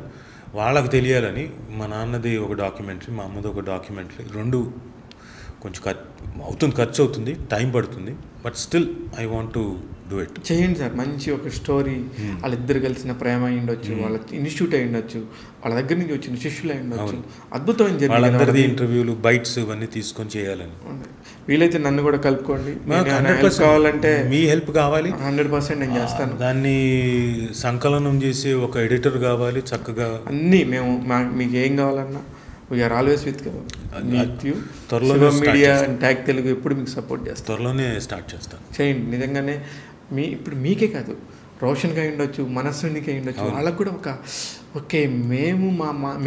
వాళ్ళకి తెలియాలని మా నాన్నది ఒక డాక్యుమెంటరీ, మా అమ్మది ఒక డాక్యుమెంటరీ. రెండు కొంచెం ఖర్చు అవుతుంది, టైం పడుతుంది, but still I want to do it. చేయండి సార్. మంచి ఒక స్టోరీ, వాళ్ళిద్దరు కలిసిన ప్రేమ అయి ఉండొచ్చు, వాళ్ళ ఇన్స్టిట్యూట్ అయి ఉండొచ్చు, వాళ్ళ దగ్గర నుంచి వచ్చిన శిష్యులు అయి ఉండొచ్చు. అద్భుతమైన జర్నీ. వాళ్ళందరిది ఇంటర్వ్యూలు, బైట్స్ ఇవన్నీ తీసుకొని చేయాలని. వీలైతే నన్ను కూడా కలుపుకోండి. కావాలంటే మీ హెల్ప్ కావాలి. 100% నేను చేస్తాను. దాన్ని సంకలనం చేసి ఒక ఎడిటర్ కావాలి చక్కగా. అన్నీ మేము మీకు ఏం కావాలన్నా వీఆర్ ఆల్వేస్ విత్ యూ. త్వరలో మీడియా అండ్ ట్యాగ్ తెలుగు ఎప్పుడు మీకు సపోర్ట్ చేస్తాను. త్వరలోనే స్టార్ట్ చేస్తాను. చేయండి. నిజంగానే ఇప్పుడు మీకే కాదు, రోషన్కి అయి ఉండొచ్చు, మనస్సునికి అయి ఉండొచ్చు, వాళ్ళకు కూడా ఓకే మేము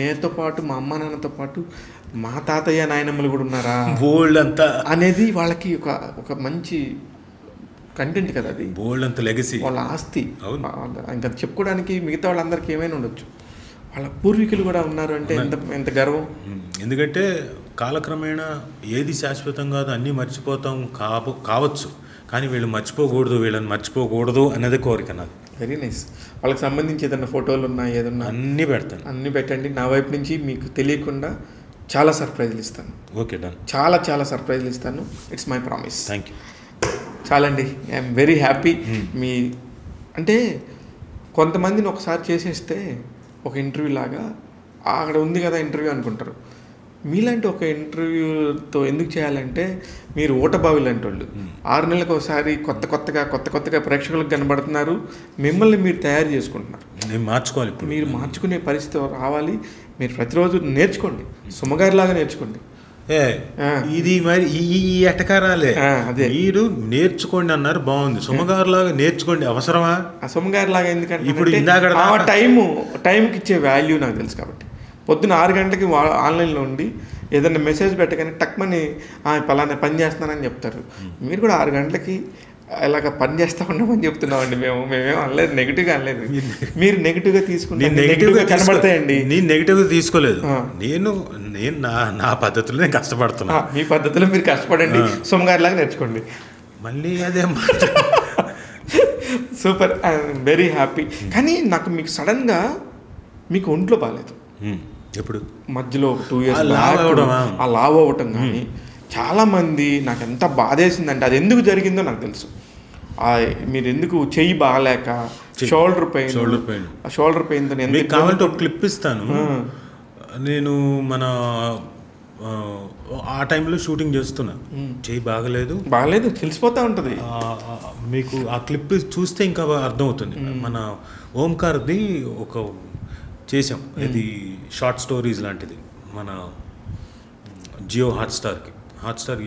మేతో పాటు మా అమ్మ నాన్నతో పాటు మా తాతయ్య నాయనమ్మలు కూడా ఉన్నారా బోల్డ్ అంతా అనేది వాళ్ళకి ఒక మంచి కంటెంట్ కదా. అది బోల్డ్ అంత లెగసీ, వాళ్ళ ఆస్తి. ఇంకా చెప్పుకోవడానికి మిగతా వాళ్ళందరికీ ఏమైనా ఉండొచ్చు, వాళ్ళ పూర్వీకులు కూడా ఉన్నారు అంటే ఎంత గర్వం. ఎందుకంటే కాలక్రమేణా ఏది శాశ్వతం కాదు, అన్నీ మర్చిపోతాం కావచ్చు, కానీ వీళ్ళని మర్చిపోకూడదు అనేది కోరిక నాది. Very nice. వాళ్ళకి సంబంధించి ఏదన్నా ఫోటోలు ఉన్నా ఏదన్నా అన్నీ పెడతాను. అన్నీ పెట్టండి. నా వైపు నుంచి మీకు తెలియకుండా చాలా సర్ప్రైజ్లు ఇస్తాను. Okay, done. చాలా సర్ప్రైజ్లు ఇస్తాను. It's my promise. Thank you. చాలండి, ఐఎమ్ వెరీ హ్యాపీ. అంటే కొంతమందిని ఒకసారి చేసేస్తే ఒక ఇంటర్వ్యూ లాగా అక్కడ ఉంది కదా ఇంటర్వ్యూ అనుకుంటారు. మీలాంటి ఒక ఇంటర్వ్యూతో ఎందుకు చేయాలంటే మీరు ఓటబావి లాంటి వాళ్ళు. 6 నెలలకు ఒకసారి కొత్తగా ప్రేక్షకులకు కనబడుతున్నారు. మిమ్మల్ని మీరు తయారు చేసుకుంటున్నారు. మార్చుకోవాలి. మీరు మార్చుకునే పరిస్థితి రావాలి. మీరు ప్రతిరోజు నేర్చుకోండి, సుమగారిలాగా నేర్చుకోండి. ఇది మరి ఈ ఎటకారాలే. అదే మీరు నేర్చుకోండి అన్నారు, బాగుంది. సుమగారులాగా నేర్చుకోండి అవసరమా? సుమగారిలాగా ఎందుకంటే ఇప్పుడు టైంకి ఇచ్చే వాల్యూ నాకు తెలుసు కాబట్టి. పొద్దున్న 6 గంటలకి ఆన్లైన్లో ఉండి ఏదైనా మెసేజ్ పెట్టగానే టక్మని పలానా పని చేస్తున్నానని చెప్తారు. మీరు కూడా 6 గంటలకి ఇలాగ పని చేస్తా ఉన్నామని చెప్తున్నామండి. మేమేం అనలేదు, నెగిటివ్గా అనలేదు. మీరు నెగిటివ్గా తీసుకుంటే నెగిటివ్గా కనబడతాయండి. నేను నెగిటివ్గా తీసుకోలేదు. నేను నా పద్ధతిలో నేను కష్టపడుతున్నా. మీ పద్ధతిలో మీరు కష్టపడండి, సుమగారిలాగా నేర్చుకోండి. మళ్ళీ అదే సూపర్. I'm very happy. కానీ నాకు మీకు సడన్గా మీకు ఒంట్లో బాగాలేదు ఎప్పుడు మధ్యలో 2 years ఆ లావ్ అవ్వటం కానీ చాలామంది నాకు ఎంత బాధేసిందంటే అది ఎందుకు జరిగిందో నాకు తెలుసు. మీరు ఎందుకు చెయ్యి బాగాలేక షోల్డర్ పెయిన్ మీకు కావాలంటే ఒక క్లిప్ ఇస్తాను. నేను ఆ టైంలో షూటింగ్ చేస్తున్నా, చెయ్యి బాగలేదు తెలిసిపోతూ ఉంటుంది మీకు. ఆ క్లిప్ చూస్తే ఇంకా అర్థమవుతుంది. మన ఓంకార్ది ఒక చేసాం, ఇది షార్ట్ స్టోరీస్ లాంటిది, మన జియో హాట్స్టార్కి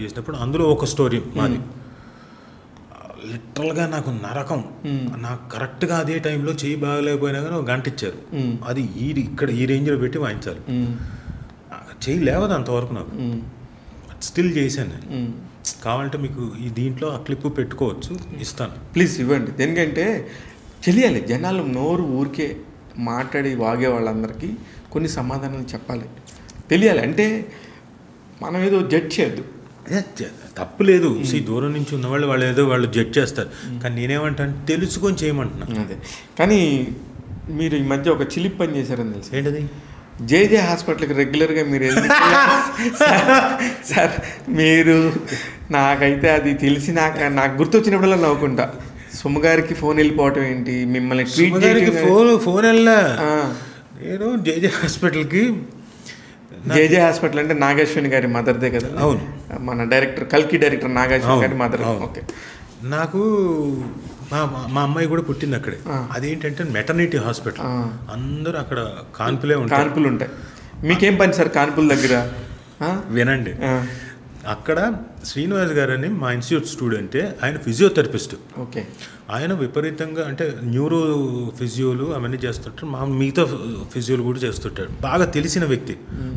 చేసినప్పుడు అందులో ఒక స్టోరీ మాది. లిటరల్గా నాకు నరకం. నాకు కరెక్ట్గా అదే టైంలో చెయ్యి బాగలేకపోయినా కానీ 1 గంట ఇచ్చారు. అది ఇక్కడ ఈ రేంజ్లో పెట్టి వాయించాలి. చెయ్యి లేవదు అంతవరకు నాకు. స్టిల్ చేశాను నేను. కావాలంటే మీకు ఈ దీంట్లో ఆ క్లిప్ పెట్టుకోవచ్చు, ఇస్తాను. ప్లీజ్ ఇవ్వండి. ఎందుకంటే తెలియాలి, జనాలు నోరు ఊరికే మాట్లాడి వాగే వాళ్ళందరికీ కొన్ని సమాధానాలు చెప్పాలి, తెలియాలి. అంటే మనం ఏదో జడ్జ్ చేయొద్దు, తప్పు లేదు. దూరం నుంచి ఉన్నవాళ్ళు వాళ్ళు జడ్జ్ చేస్తారు. కానీ నేనేమంటాను, తెలుసుకొని చేయమంటున్నా. అదే. కానీ మీరు ఈ మధ్య ఒక చిలిప్ పని చేశారని తెలుసు. ఏంటది? జేజే హాస్పిటల్కి రెగ్యులర్గా మీరు సార్ మీరు నాకైతే అది తెలిసి నాకు గుర్తొచ్చినప్పుడల్లా నవ్వుకుంటా. సుమ్మగారికి ఫోన్ వెళ్ళిపోవటం ఏంటి, మిమ్మల్ని ట్వీట్ సుమగారికి చేయడం? ఫోన్ వెళ్ళా. నేను జేజే హాస్పిటల్కి, జేజే హాస్పిటల్ అంటే నాగేశ్వని గారి మదర్దే కదా? అవును, మన డైరెక్టర్ కల్కి డైరెక్టర్ నాగేశ్వని గారి మదర్. ఓకే. నాకు మా అమ్మాయి కూడా పుట్టింది అక్కడే. అదేంటంటే మెటర్నిటీ హాస్పిటల్, అందరూ అక్కడ కాన్పులే ఉంటాయి. కాన్పులు ఉంటాయి. మీకేం పని సార్ కాన్పుల దగ్గర? వినండి, అక్కడ శ్రీనివాస్ గారు అని మా ఇన్స్టిట్యూట్ స్టూడెంటే, ఆయన ఫిజియోథెరపిస్ట్. ఓకే. ఆయన విపరీతంగా అంటే న్యూరో ఫిజియోలు అవన్నీ చేస్తుంటారు, మిగతా ఫిజియోలు కూడా చేస్తుంటాడు. బాగా తెలిసిన వ్యక్తి,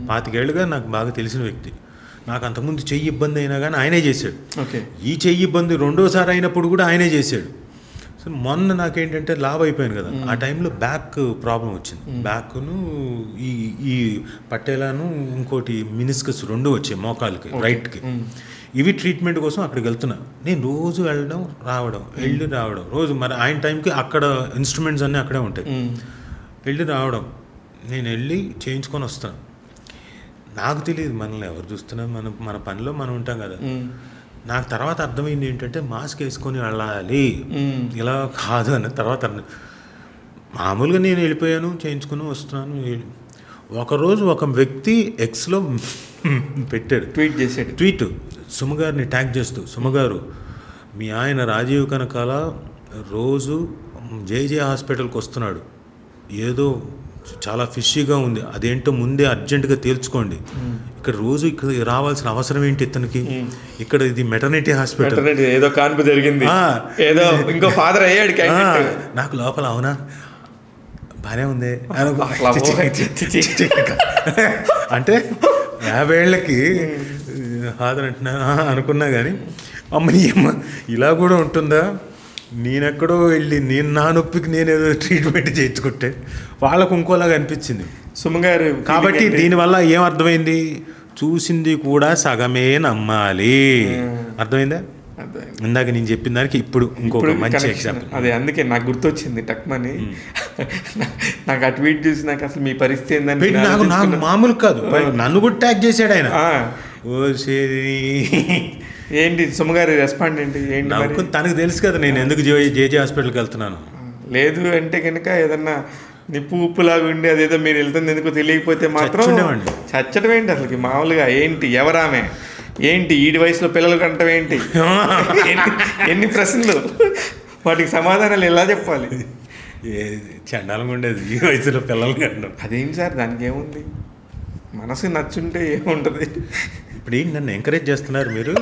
25 ఏళ్ళుగా నాకు బాగా తెలిసిన వ్యక్తి. నాకు అంతకుముందు చెయ్యి ఇబ్బంది అయినా కానీ ఆయనే చేశాడు. ఓకే. ఈ చెయ్యి ఇబ్బంది రెండోసారి అయినప్పుడు కూడా ఆయనే చేశాడు. సో మొన్న నాకేంటంటే లావ్ అయిపోయాను కదా, ఆ టైంలో బ్యాక్ ప్రాబ్లం వచ్చింది. బ్యాక్ను ఈ పట్టేలాను ఇంకోటి మినిస్కస్ 2 వచ్చాయి మోకాలకి, రైట్కి. ఇవి ట్రీట్మెంట్ కోసం అక్కడికి వెళ్తున్నా. నేను రోజు వెళ్ళడం రావడం రోజు. మరి ఆయన టైంకి అక్కడ ఇన్స్ట్రుమెంట్స్ అన్నీ అక్కడే ఉంటాయి. వెళ్ళి రావడం, నేను వెళ్ళి చేయించుకొని వస్తాను. నాకు తెలియదు మనల్ని ఎవరు చూస్తున్నా, మన పనిలో మనం ఉంటాం కదా. నాకు తర్వాత అర్థమైంది ఏంటంటే మాస్క్ వేసుకొని వెళ్ళాలి, ఇలా కాదు అని తర్వాత మామూలుగా నేను వెళ్ళిపోయాను, చేయించుకుని వస్తున్నాను. ఒకరోజు ఒక వ్యక్తి ఎక్స్లో పెట్టాడు, ట్వీట్ సుమగారిని ట్యాగ్ చేస్తూ, సుమగారు మీ ఆయన రాజీవ్ కనకాల రోజు జేజే హాస్పిటల్కి వస్తున్నాడు, ఏదో చాలా ఫిషీగా ఉంది, అదేంటో ముందే అర్జెంటుగా తేల్చుకోండి. ఇక్కడ రోజు ఇక్కడ రావాల్సిన అవసరం ఏంటి ఇతనికి? ఇక్కడ ఇది మెటర్నిటీ హాస్పిటల్, ఏదో కాన్పు జరిగింది, ఏదో ఇంకో ఫాదర్ అయ్యాడు. నాకు లోపల అవునా బాగానే ఉంది అంటే 50 ఏళ్ళకి ఫాదర్ అంటున్నా అనుకున్నా కానీ అమ్మని అమ్మ ఇలా కూడా ఉంటుందా, నేనెక్కడో వెళ్ళి నేను నా నొప్పికి నేనేదో ట్రీట్మెంట్ చేయించుకుంటే వాళ్ళకు ఇంకోలాగా అనిపించింది సుమగారు. కాబట్టి దీనివల్ల ఏం అర్థమైంది, చూసింది కూడా సగమే నమ్మాలి. అర్థమైందా? ఇందాక నేను చెప్పిన దానికి ఇప్పుడు ఇంకొక మంచి ఎగ్జాంపుల్. అదే అందుకే నాకు గుర్తొచ్చింది టక్మని. నాకు ఆ ట్వీట్ చూసి నాకు అసలు మీ పరిస్థితి ఏందని, నాకు మామూలు కాదు, నన్ను కూడా ట్యాగ్ చేశాడు ఆయన. ఏంటి సుమగారి రెస్పాండ్ ఏంటి? తనకు తెలుసు కదా నేను ఎందుకు జేజే హాస్పిటల్కి వెళ్తున్నాను. లేదు అంటే కనుక ఏదన్నా నిప్పు ఉప్పులాగా ఉండి అదేదో మీరు వెళ్తుంది ఎందుకు తెలియకపోతే మాత్రం చచ్చడం ఏంటి అసలుకి మామూలుగా. ఏంటి ఎవరామె, ఏంటి ఈడి వయసులో పిల్లలు కంటం ఏంటి, ఎన్ని ప్రశ్నలు, వాటికి సమాధానాలు ఎలా చెప్పాలి? చండాలంగా ఉండేది ఈ వయసులో పిల్లలు కంటం. అదేం సార్ దానికి ఏముంది, మనసు నచ్చుంటే ఏముంటుంది. ఇప్పుడు ఏంటి నన్ను ఎంకరేజ్ చేస్తున్నారు మీరు?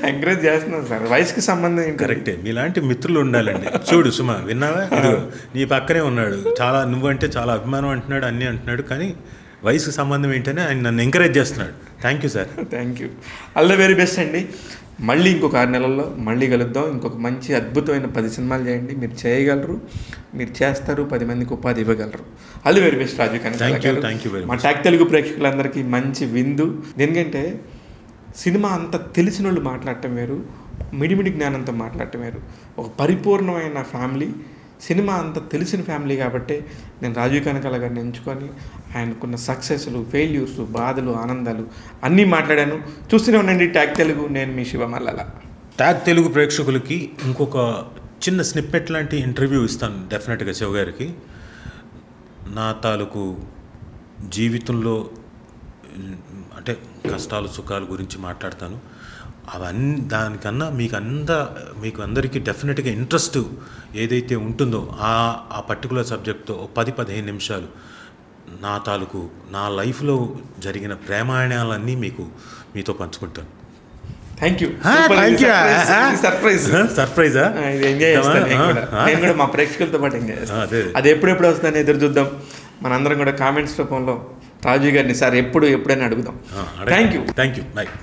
ఎంకరేజ్ చేస్తున్నాను సార్, వయసుకి సంబంధం ఏంటి? కరెక్టే, మీలాంటి మిత్రులు ఉండాలండి. చూడు సుమా, విన్నావా, ఇదిగో నీ పక్కనే ఉన్నాడు, చాలా నువ్వంటే చాలా అభిమానం అంటున్నాడు, అన్నీ అంటున్నాడు, కానీ వయసుకి సంబంధం ఏంటని ఆయన నన్ను ఎంకరేజ్ చేస్తున్నాడు. Thank you sir. Thank you. All the very best అండి. మళ్ళీ ఇంకొక 6 నెలల్లో మళ్ళీ కలుద్దాం. ఇంకొక మంచి అద్భుతమైన 10 సినిమాలు చేయండి. మీరు చేయగలరు, మీరు చేస్తారు, 10 మందికి ఉపాధి ఇవ్వగలరు. ఆల్ ది వెరీ బెస్ట్ రాజు కనకాల. మా టాక్ తెలుగు ప్రేక్షకులందరికీ మంచి విందు. ఎందుకంటే సినిమా అంత తెలిసిన వాళ్ళు మాట్లాడటం వేరు, మిడిమిడి జ్ఞానంతో మాట్లాడటం వేరు. ఒక పరిపూర్ణమైన ఫ్యామిలీ, సినిమా అంత తెలిసిన ఫ్యామిలీ కాబట్టి నేను రాజీవ్ కనకాల గారిని ఎంచుకొని ఆయనకున్న సక్సెస్లు, ఫెయిల్యూర్స్, బాధలు, ఆనందాలు అన్నీ మాట్లాడాను. చూస్తూనే ఉండండి ట్యాగ్ తెలుగు. నేను మీ శివమల్లల. ట్యాగ్ తెలుగు ప్రేక్షకులకి ఇంకొక చిన్న స్నిప్పెట్ లాంటి ఇంటర్వ్యూ ఇస్తాను డెఫినెట్గా శివ గారికి. నా తాలూకు జీవితంలో అంటే కష్టాలు సుఖాల గురించి మాట్లాడతాను. అవన్నీ దానికన్నా మీకు అందరికీ డెఫినెట్గా ఇంట్రెస్ట్ ఏదైతే ఉంటుందో ఆ పర్టికులర్ సబ్జెక్ట్తో 10-15 నిమిషాలు నా లైఫ్లో జరిగిన ప్రేమాయణాలన్నీ మీతో పంచుకుంటాను. Thank you. సర్ప్రైజా? ఎంజాయ్ చేస్తాను నేను కూడా, మా ప్రేక్షకులతో పాటు ఎంజాయ్ చేస్తాను. అది ఎప్పుడెప్పుడు వస్తుందని ఎదురు చూద్దాం. మనందరం కూడా కామెంట్స్ రూపంలో రాజీవ్ గారిని సార్ ఎప్పుడైనా అడుగుదాం. Thank you. బై.